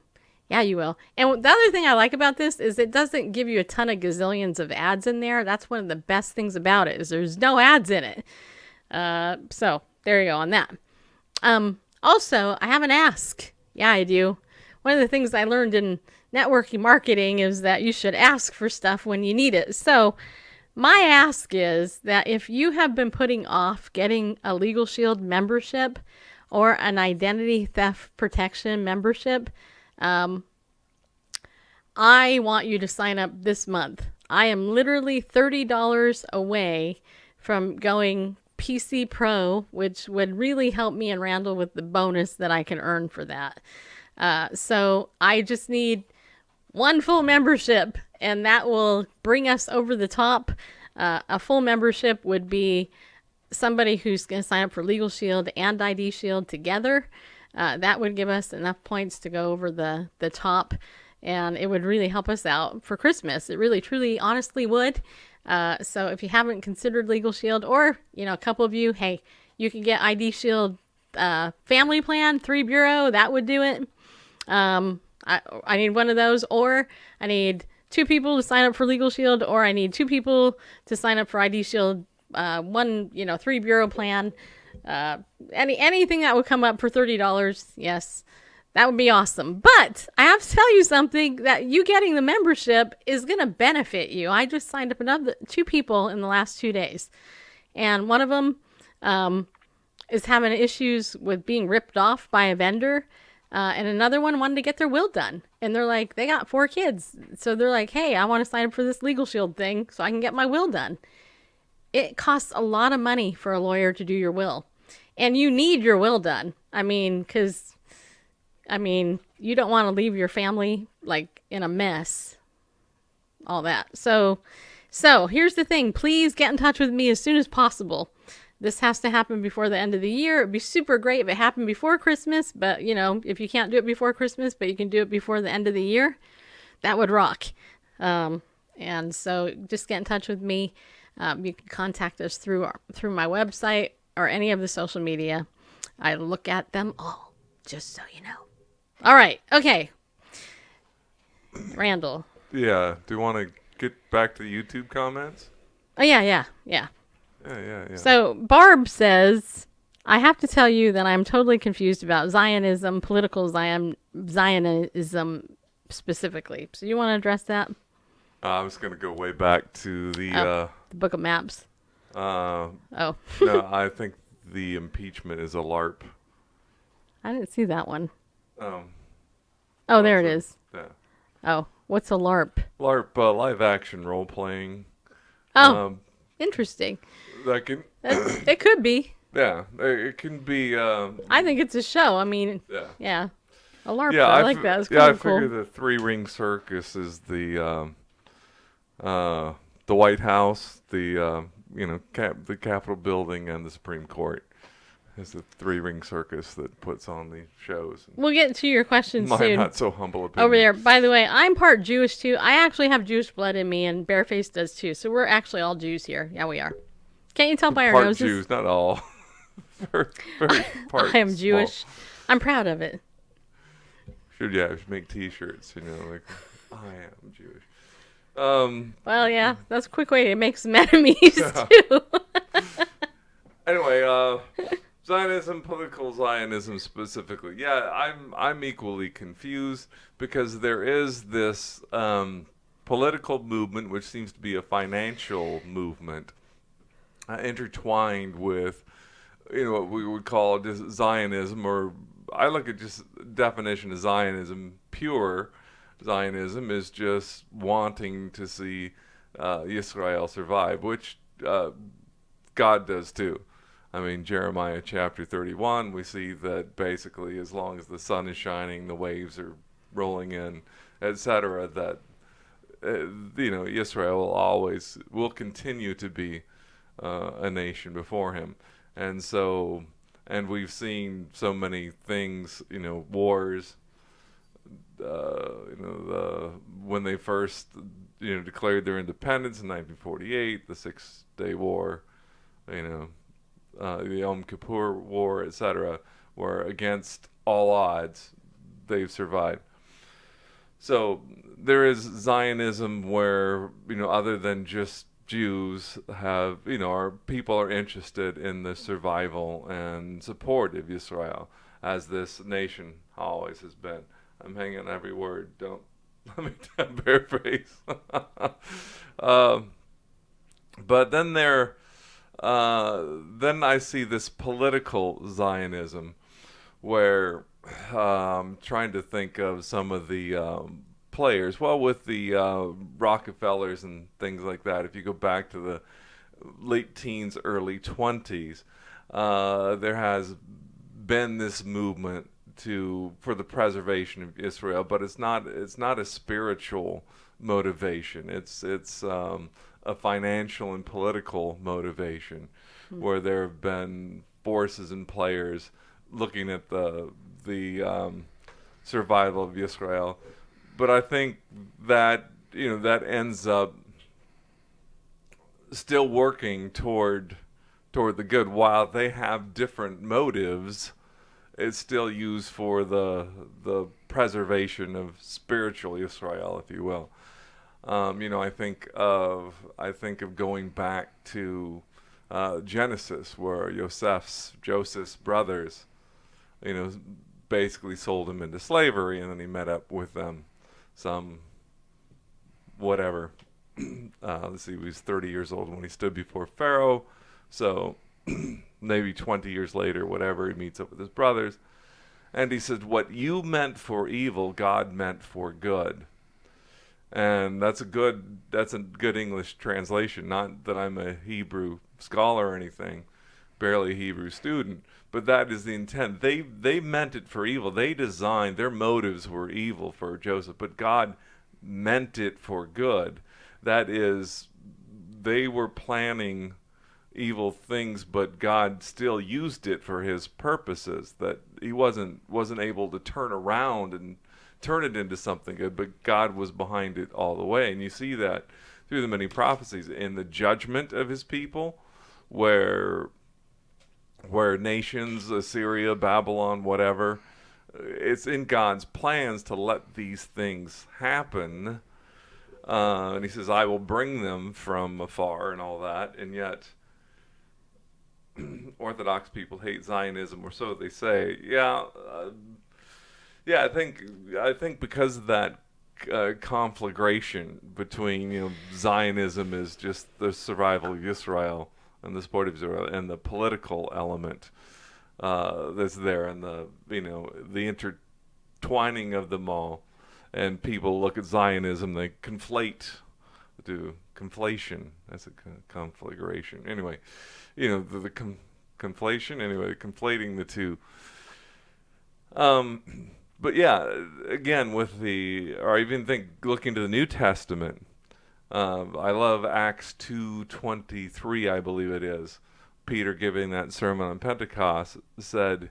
Yeah, you will. And the other thing I like about this is it doesn't give you a ton of gazillions of ads in there. That's one of the best things about it, is there's no ads in it. So there you go on that. Also, I have an ask. Yeah, I do. One of the things I learned in networking marketing is that you should ask for stuff when you need it. So my ask is that if you have been putting off getting a Legal Shield membership or an identity theft protection membership, I want you to sign up this month. I am literally $30 away from going PC Pro, which would really help me and Randall with the bonus that I can earn for that. So I just need one full membership, and that will bring us over the top. A full membership would be somebody who's going to sign up for Legal Shield and ID Shield together. That would give us enough points to go over the top, and it would really help us out for Christmas. It really, truly, honestly would. So if you haven't considered Legal Shield, or, a couple of you, hey, you can get ID Shield family plan, 3 bureau, that would do it. I need one of those, or I need 2 people to sign up for Legal Shield, or I need 2 people to sign up for ID Shield, 3 bureau plan. Anything that would come up for $30, yes, that would be awesome. But I have to tell you something, that you getting the membership is going to benefit you. I just signed up another 2 people in the last 2 days, and one of them is having issues with being ripped off by a vendor. And another one wanted to get their will done. And they're like, they got 4 kids. So they're like, hey, I want to sign up for this Legal Shield thing so I can get my will done. It costs a lot of money for a lawyer to do your will. And you need your will done. I mean, you don't want to leave your family like in a mess. All that. So here's the thing. Please get in touch with me as soon as possible. This has to happen before the end of the year. It'd be super great if it happened before Christmas, but if you can't do it before Christmas, but you can do it before the end of the year, that would rock. And so just get in touch with me. You can contact us through my website or any of the social media. I look at them all, just so you know. All right. Okay. Randall. Yeah. Do you want to get back to the YouTube comments? Oh, yeah. Yeah. So Barb says, I have to tell you that I'm totally confused about Zionism, political Zionism specifically. So you want to address that? I was going to go way back to the Book of Maps. No, I think the impeachment is a LARP. I didn't see that one. Oh, there it is. Yeah. Oh, what's a LARP? LARP, live action role playing. Oh, interesting. That can. It could be. Yeah, it can be. I think it's a show. I mean, yeah. A LARP. Yeah, I like that. It's I cool. figure the 3-ring circus is the White House, the the Capitol building, and the Supreme Court. It's the 3-ring circus that puts on the shows. We'll get to your questions My soon. not so humble opinion. Over there. By the way, I'm part Jewish too. I actually have Jewish blood in me, and Bareface does too. So we're actually all Jews here. Yeah, we are. Can't you tell by our part noses? Jews, not all. very part. I am Jewish. Small. I'm proud of it. Should make T-shirts. Like I am Jewish. Well, yeah, that's a quick way to make some enemies too. Anyway, Zionism, political Zionism specifically. Yeah, I'm equally confused because there is this political movement which seems to be a financial movement intertwined with what we would call Zionism, or I look at just definition of Zionism. Pure Zionism is just wanting to see Israel survive, which God does too. I mean, Jeremiah chapter 31, we see that basically as long as the sun is shining, the waves are rolling in, etc., that Israel will continue to be a nation before him. And so, and we've seen so many things, wars, when they first, declared their independence in 1948, the 6-Day War, the Yom Kippur War, etc., where against all odds, they've survived. So there is Zionism where, other than just Jews have, our people are interested in the survival and support of Israel, as this nation always has been. I'm hanging on every word. Don't let me paraphrase. But then then I see this political Zionism, where trying to think of some of the players. Well, with the Rockefellers and things like that, if you go back to the late teens, early 20s, there has been this movement for the preservation of Israel, but it's not a spiritual motivation. It's a financial and political motivation, where there have been forces and players looking at the survival of Israel. But I think that that ends up still working toward the good. While they have different motives, it's still used for the preservation of spiritual Israel, if you will. I think of going back to Genesis, where Joseph's brothers, basically sold him into slavery, and then he met up with them some whatever. Let's see, he was 30 years old when he stood before Pharaoh, so maybe 20 years later, whatever, he meets up with his brothers, And he said, what you meant for evil, God meant for good. And that's a good English translation. Not that I'm a Hebrew scholar or anything, barely a Hebrew student, but that is the intent. They meant it for evil. They designed, their motives were evil for Joseph, but God meant it for good. That is, they were planning evil things, but God still used it for his purposes, that he wasn't able to turn around and turn it into something good, but God was behind it all the way. And you see that through the many prophecies in the judgment of his people, where nations, Assyria, Babylon, whatever, it's in God's plans to let these things happen. And he says, I will bring them from afar and all that. And yet Orthodox people hate Zionism, or so they say. I think because of that conflagration between, Zionism is just the survival of Israel and the support of Israel, and the political element that's there, and the intertwining of them all. And people look at Zionism, they do conflation. That's a conflagration. Anyway, the conflation. Anyway, conflating the two. But yeah, again, or even looking to the New Testament, I love Acts 2:23, I believe it is. Peter, giving that sermon on Pentecost, said,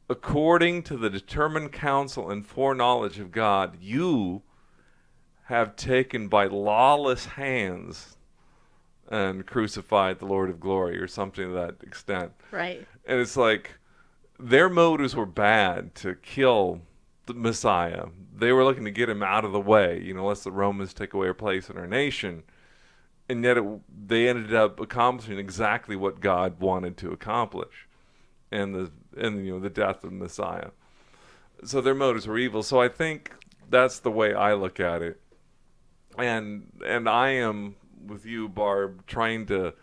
according to the determined counsel and foreknowledge of God, you have taken by lawless hands and crucified the Lord of glory, or something to that extent. Right. And it's like, their motives were bad to kill the Messiah. They were looking to get him out of the way, lest the Romans take away our place in our nation. And yet they ended up accomplishing exactly what God wanted to accomplish, and the death of the Messiah. So their motives were evil. So I think that's the way I look at it. And I am with you, Barb, trying to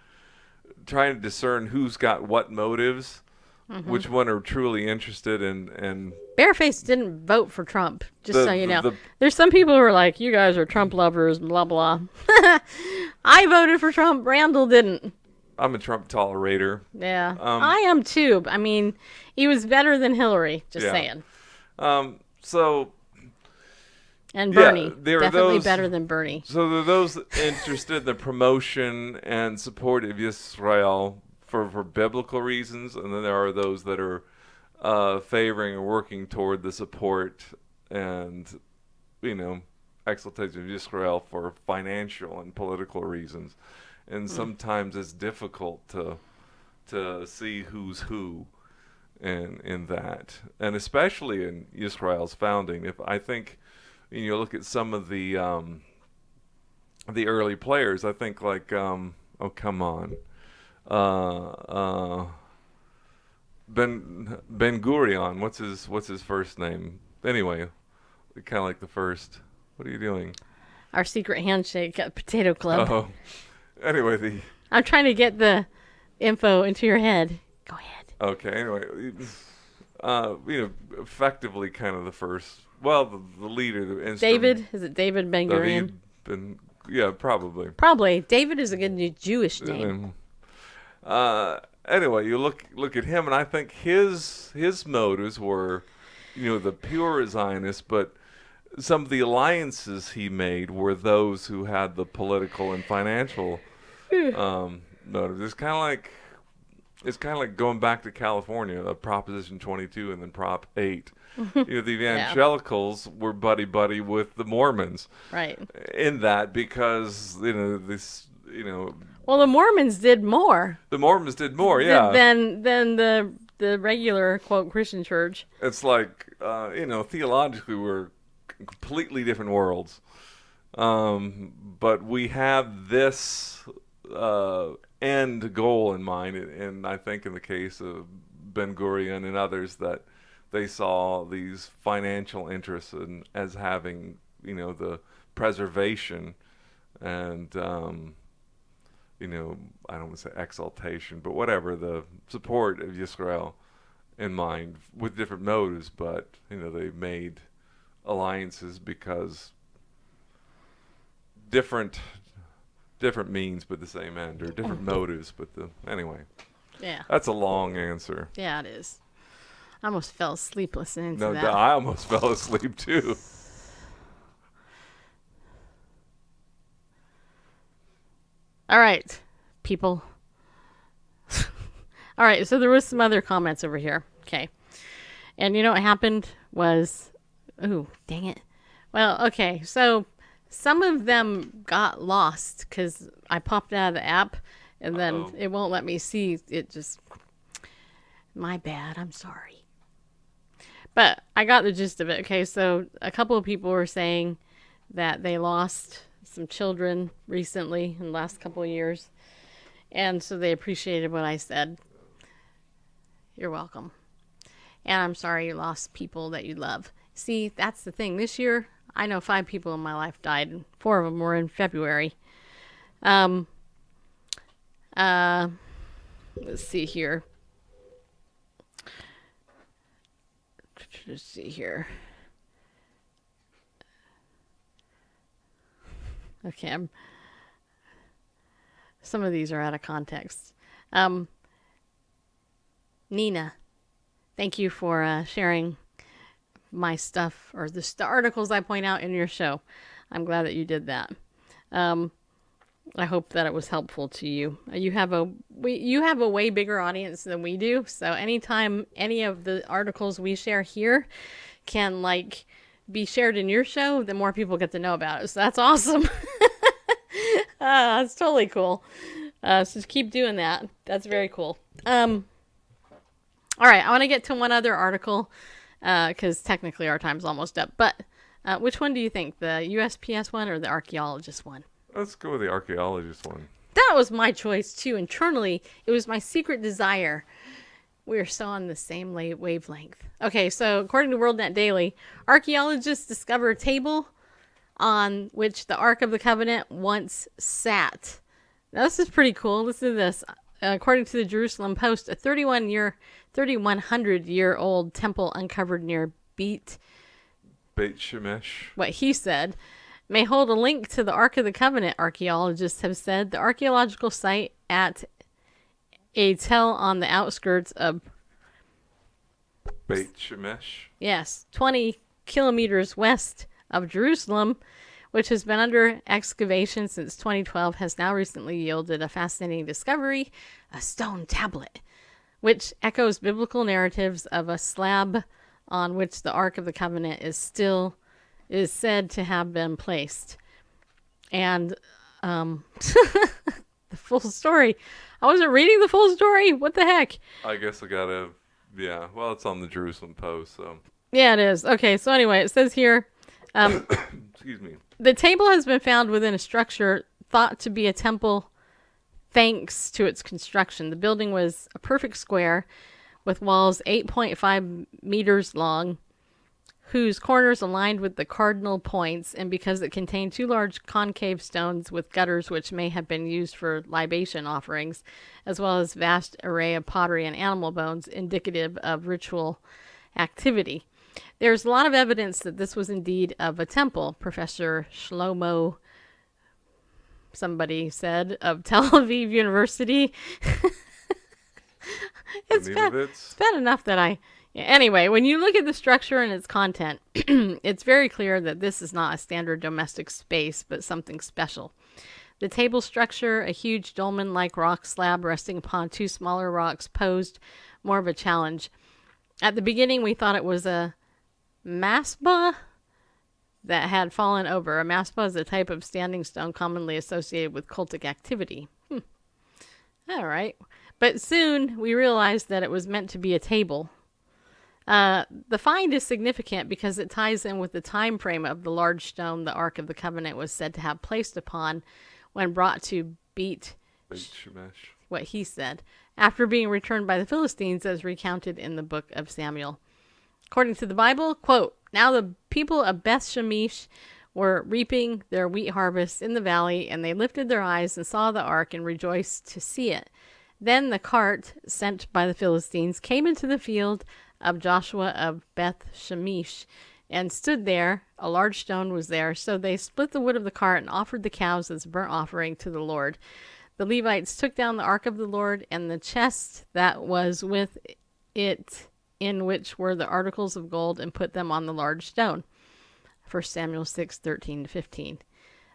discern who's got what motives. Mm-hmm. Which one are truly interested in. Bareface didn't vote for Trump, just so you know. There's some people who are like, you guys are Trump lovers, blah, blah. I voted for Trump. Randall didn't. I'm a Trump tolerator. Yeah, I am too. I mean, he was better than Hillary, saying. And Bernie, definitely better than Bernie. So there are those interested in the promotion and support of Israel for biblical reasons, and then there are those that are favoring or working toward the support and exaltation of Israel for financial and political reasons. And sometimes it's difficult to see who's who in that, and especially in Israel's founding. If I think look at some of the early players, I think like Ben Gurion, what's his first name? Anyway, kind of like the first. What are you doing? Our secret handshake at Potato Club. Oh, anyway, I'm trying to get the info into your head. Go ahead. Okay. Anyway, effectively, kind of the first. Well, the leader, the instrument. David, is it David Ben Gurion? Yeah, probably. Probably. David is a good Jewish name. Anyway, you look at him, and I think his motives were, the pure Zionists, but some of the alliances he made were those who had the political and financial motives. It's kind of like going back to California, Proposition 22 and then Prop 8. The evangelicals were buddy with the Mormons, right? In that, because well, the Mormons did more. The Mormons did more, yeah, than the regular quote Christian church. It's like theologically we're completely different worlds, but we have this end goal in mind, and I think in the case of Ben Gurion and others that they saw these financial interests as having the preservation and I don't want to say exaltation, but whatever, the support of Israel in mind with different motives, but they made alliances because different means but the same end, or different motives but anyway. Yeah. That's a long answer. Yeah, it is. I almost fell asleep listening to that. No, I almost fell asleep too. All right, people. All right, so there was some other comments over here. Okay. And what happened was, ooh, dang it. Well, okay, so some of them got lost because I popped out of the app and then it won't let me see. It just, my bad, I'm sorry. But I got the gist of it. Okay, so a couple of people were saying that they lost some children recently in the last couple of years. And so they appreciated what I said. You're welcome. And I'm sorry you lost people that you love. See, that's the thing. This year, I know 5 people in my life died, and 4 of them were in February. Let's see here. Okay, some of these are out of context. Nina, thank you for sharing my stuff, or the articles I point out in your show. I'm glad that you did that. I hope that it was helpful to you. You have a way bigger audience than we do, so anytime any of the articles we share here can be shared in your show, then more people get to know about it. So that's awesome. That's totally cool. So just keep doing that. That's very cool. All right, I want to get to one other article because technically our time's almost up. But which one do you think, the USPS one or the archaeologist one? Let's go with the archaeologist one. That was my choice too. Internally, it was my secret desire. We are so on the same wavelength. Okay, so according to WorldNet Daily, archaeologists discover a table on which the Ark of the Covenant once sat. Now, this is pretty cool. Listen to this. According to the Jerusalem Post, a 3,100-year-old temple uncovered near Beit Shemesh, what he said, may hold a link to the Ark of the Covenant, archaeologists have said. The archaeological site at a tell on the outskirts of Beit Shemesh. Yes, 20 kilometers west of Jerusalem, which has been under excavation since 2012, has now recently yielded a fascinating discovery, a stone tablet, which echoes biblical narratives of a slab on which the Ark of the Covenant is said to have been placed. And the full story. I wasn't reading the full story. What the heck? I guess I gotta, yeah. Well, it's on the Jerusalem Post, so. Yeah, it is. Okay, so anyway, it says here, excuse me. The table has been found within a structure thought to be a temple thanks to its construction. The building was a perfect square with walls 8.5 meters long, whose corners aligned with the cardinal points, and because it contained 2 large concave stones with gutters which may have been used for libation offerings, as well as vast array of pottery and animal bones indicative of ritual activity. There's a lot of evidence that this was indeed of a temple, Professor Shlomo, somebody said, of Tel Aviv University. It's bad enough that Anyway, when you look at the structure and its content, it's very clear that this is not a standard domestic space, but something special. The table structure, a huge dolmen-like rock slab resting upon 2 smaller rocks, posed more of a challenge. At the beginning, we thought it was a masbah that had fallen over. A masbah is a type of standing stone commonly associated with cultic activity. All right. But soon, we realized that it was meant to be a table. The find is significant because it ties in with the time frame of the large stone the Ark of the Covenant was said to have placed upon when brought to Beit Shemesh, what he said, after being returned by the Philistines as recounted in the book of Samuel. According to the Bible, quote, now the people of Beth Shemesh were reaping their wheat harvest in the valley, and they lifted their eyes and saw the ark and rejoiced to see it. Then the cart sent by the Philistines came into the field of Joshua of Beth Shemesh and stood there. A large stone was there. So they split the wood of the cart and offered the cows as a burnt offering to the Lord. The Levites took down the ark of the Lord and the chest that was with it, in which were the articles of gold, and put them on the large stone. 1 Samuel 6:13-15.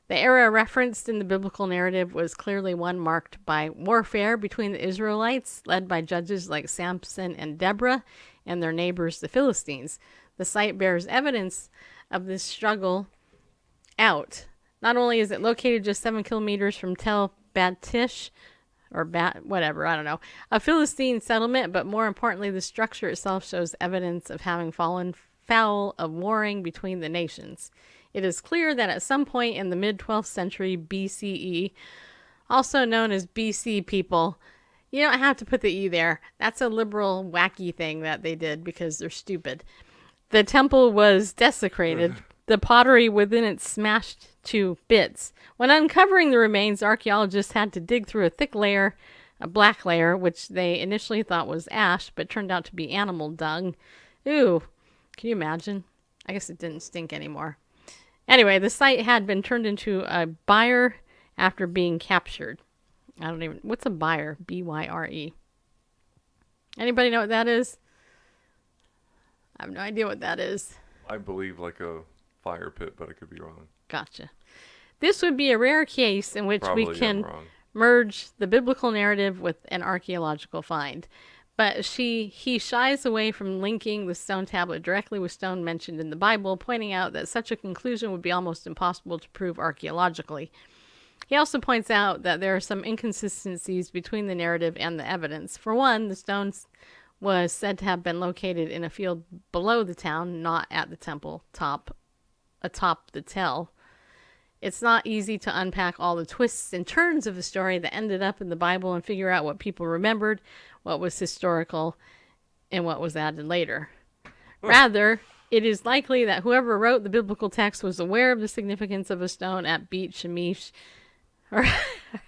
The era referenced in the biblical narrative was clearly one marked by warfare between the Israelites, led by judges like Samson and Deborah, and their neighbors, the Philistines. The site bears evidence of this struggle out. Not only is it located just 7 kilometers from Tel Batish, or whatever, I don't know, a Philistine settlement, but more importantly, the structure itself shows evidence of having fallen foul of warring between the nations. It is clear that at some point in the mid-12th century BCE, also known as BC people, you don't have to put the E there. That's a liberal, wacky thing that they did because they're stupid. The temple was desecrated, the pottery within it smashed to bits. When uncovering the remains, archaeologists had to dig through a thick layer, a black layer, which they initially thought was ash, but turned out to be animal dung. Ooh, can you imagine? I guess it didn't stink anymore. Anyway, the site had been turned into a byre after being captured. What's a byre? B-Y-R-E. Anybody know what that is? I have no idea what that is. I believe like a fire pit, but I could be wrong. Gotcha. This would be a rare case in which Probably we can I'm wrong. merge the biblical narrative with an archaeological find. But he shies away from linking the stone tablet directly with stone mentioned in the Bible, pointing out that such a conclusion would be almost impossible to prove archaeologically. He also points out that there are some inconsistencies between the narrative and the evidence. For one, the stone was said to have been located in a field below the town, not at the temple atop the tell. It's not easy to unpack all the twists and turns of the story that ended up in the Bible and figure out what people remembered, what was historical, and what was added later. Rather, it is likely that whoever wrote the biblical text was aware of the significance of a stone at Beit Shemesh, or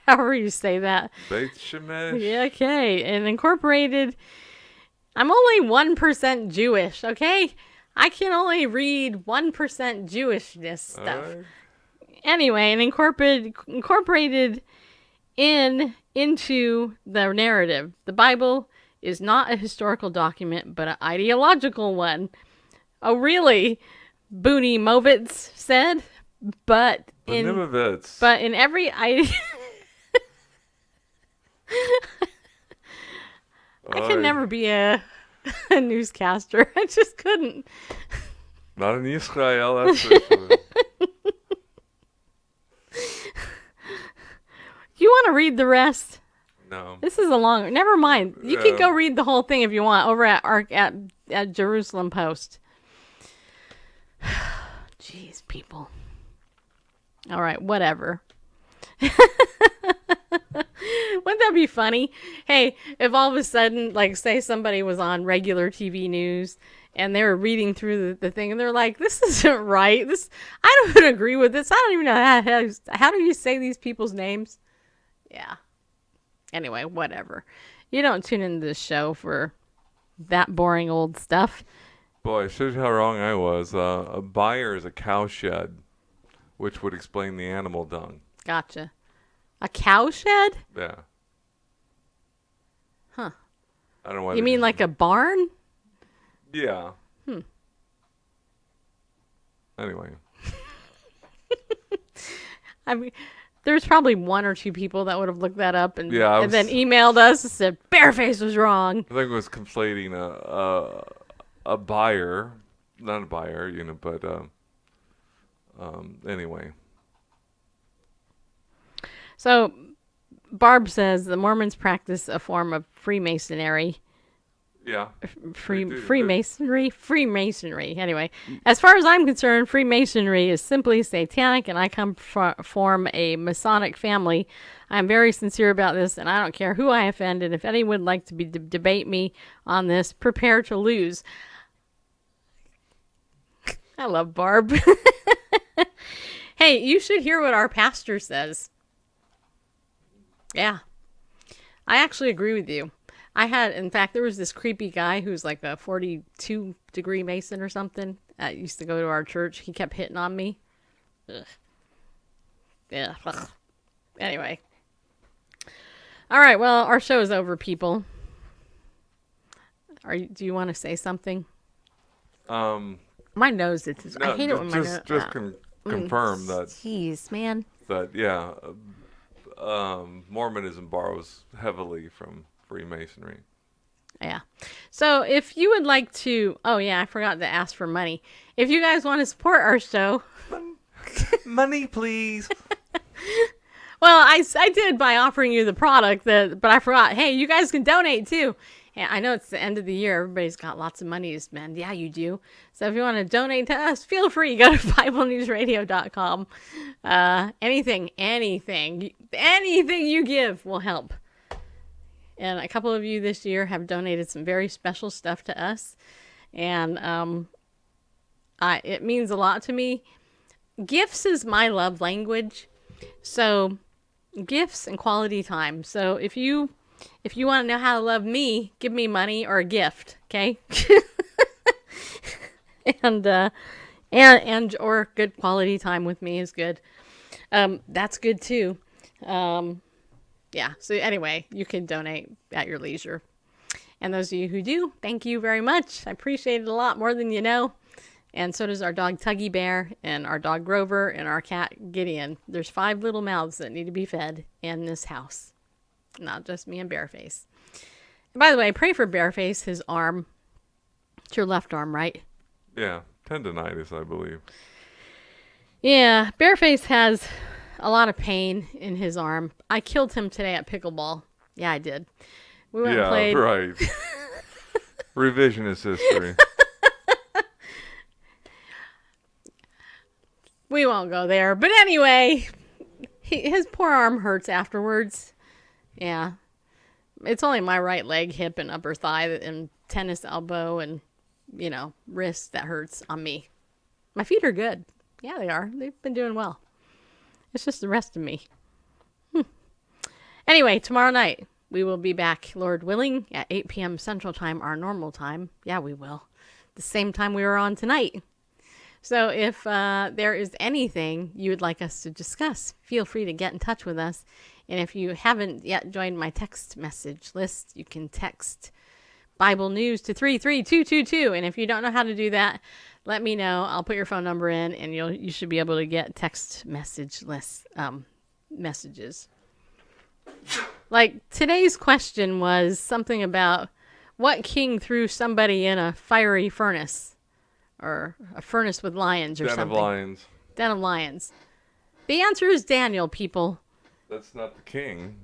however you say that. Beit Shemesh. Yeah, okay, and incorporated. I'm only 1% Jewish, okay? I can only read 1% Jewishness stuff. Alright. Anyway, and incorporated into the narrative. The Bible is not a historical document, but an ideological one. Oh, really? Booney Movitz said. But in every I could never be a newscaster. I just couldn't. Not in Israel, that's for sure. You want to read the rest? No. This is a long. Never mind. You can go read the whole thing if you want over at Jerusalem Post. Jeez, people. All right, whatever. Wouldn't that be funny? Hey, if all of a sudden, like, say somebody was on regular TV news and they were reading through the thing and they're like, this isn't right. I don't agree with this. I don't even know how do you say these people's names? Yeah. Anyway, whatever. You don't tune into this show for that boring old stuff. Boy, it shows you how wrong I was. A byre is a cow shed, which would explain the animal dung. Gotcha. A cow shed? Yeah. Huh. I don't know why. You mean like a barn? Yeah. Anyway. I mean, there's probably one or two people that would have looked that up and then emailed us and said Bareface was wrong. I think it was conflating a buyer, not a buyer, but anyway. So, Barb says the Mormons practice a form of Freemasonry. Yeah. Freemasonry. Anyway, as far as I'm concerned, Freemasonry is simply satanic, and I come from a Masonic family. I'm very sincere about this, and I don't care who I offend. And if anyone would like to debate me on this, prepare to lose. I love Barb. Hey, you should hear what our pastor says. Yeah. I actually agree with you. In fact, there was this creepy guy who's like a 42-degree Mason or something. Used to go to our church. He kept hitting on me. Ugh. Yeah. Ugh. Anyway. All right. Well, our show is over, people. Do you want to say something? My nose. I hate it when my nose. Just confirm that. Jeez, man. That yeah, Mormonism borrows heavily from Freemasonry. Yeah. So if you would like to, I forgot to ask for money. If you guys want to support our show, money, please. Well, I did by offering you the product, but I forgot. Hey, you guys can donate too. And I know it's the end of the year. Everybody's got lots of money to spend. Yeah, you do. So if you want to donate to us, feel free. Go to BibleNewsRadio.com. Anything you give will help. And a couple of you this year have donated some very special stuff to us. And it means a lot to me. Gifts is my love language. So gifts and quality time. So if you want to know how to love me, give me money or a gift, okay? and or good quality time with me is good. That's good too. Yeah. So anyway, you can donate at your leisure. And those of you who do, thank you very much. I appreciate it a lot more than you know. And so does our dog Tuggy Bear and our dog Grover and our cat Gideon. There's 5 little mouths that need to be fed in this house. Not just me and Bareface. And by the way, pray for Bareface, his arm. It's your left arm, right? Yeah, tendonitis, I believe. Yeah, Bareface has a lot of pain in his arm. I killed him today at pickleball. Yeah, I did. We went and played. Yeah, right. Revisionist history. We won't go there. But anyway, his poor arm hurts afterwards. Yeah. It's only my right leg, hip, and upper thigh and tennis elbow and, wrist that hurts on me. My feet are good. Yeah, they are. They've been doing well. It's just the rest of me. Anyway, tomorrow night, we will be back, Lord willing, at 8 p.m. Central Time, our normal time. Yeah, we will. The same time we were on tonight. So if there is anything you would like us to discuss, feel free to get in touch with us. And if you haven't yet joined my text message list, you can text Bible News to 33222. And if you don't know how to do that, let me know. I'll put your phone number in, and you should be able to get text message list messages. Like today's question was something about what king threw somebody in a fiery furnace. Or a furnace with lions or something. Den of lions. The answer is Daniel, people. That's not the king.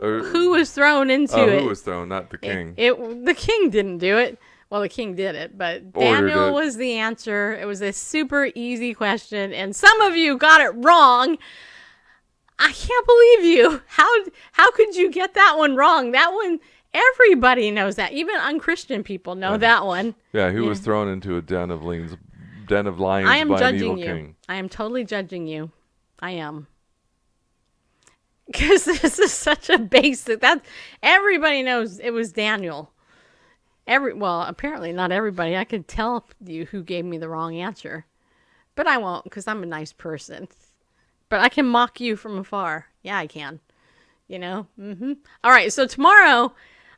Who was thrown into it? Who was thrown, not the king. The king didn't do it. Well, the king did it, but Daniel was the answer. It was a super easy question, and some of you got it wrong. I can't believe you. How could you get that one wrong? That one... Everybody knows that. Even unchristian people know that one. Yeah, who was thrown into a den of lions by an evil king. I am totally judging you. I am. Because this is such a basic... Everybody knows it was Daniel. Apparently not everybody. I could tell you who gave me the wrong answer. But I won't, because I'm a nice person. But I can mock you from afar. Yeah, I can. All right, so tomorrow...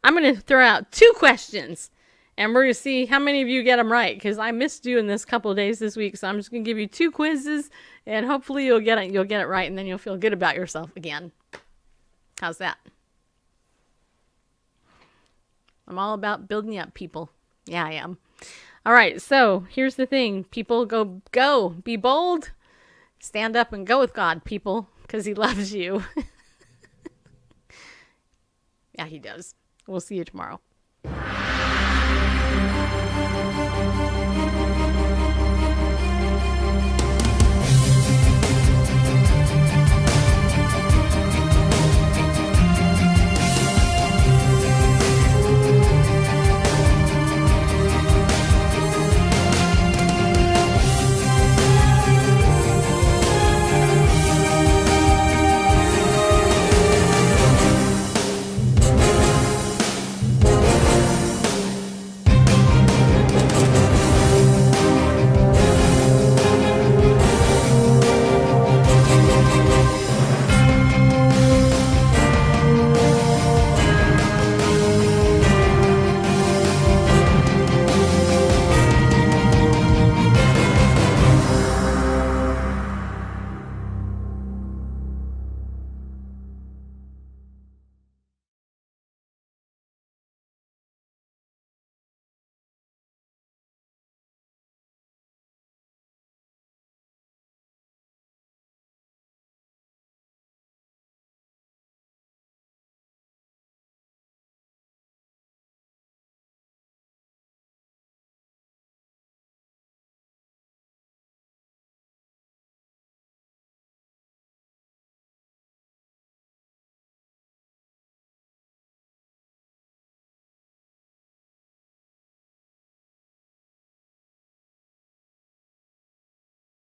I'm going to throw out 2 questions, and we're going to see how many of you get them right, because I missed doing this couple of days this week, so I'm just going to give you 2 quizzes, and hopefully you'll get it right, and then you'll feel good about yourself again. How's that? I'm all about building up people. Yeah, I am. All right, so here's the thing. People, go. Be bold. Stand up and go with God, people, because he loves you. Yeah, he does. We'll see you tomorrow.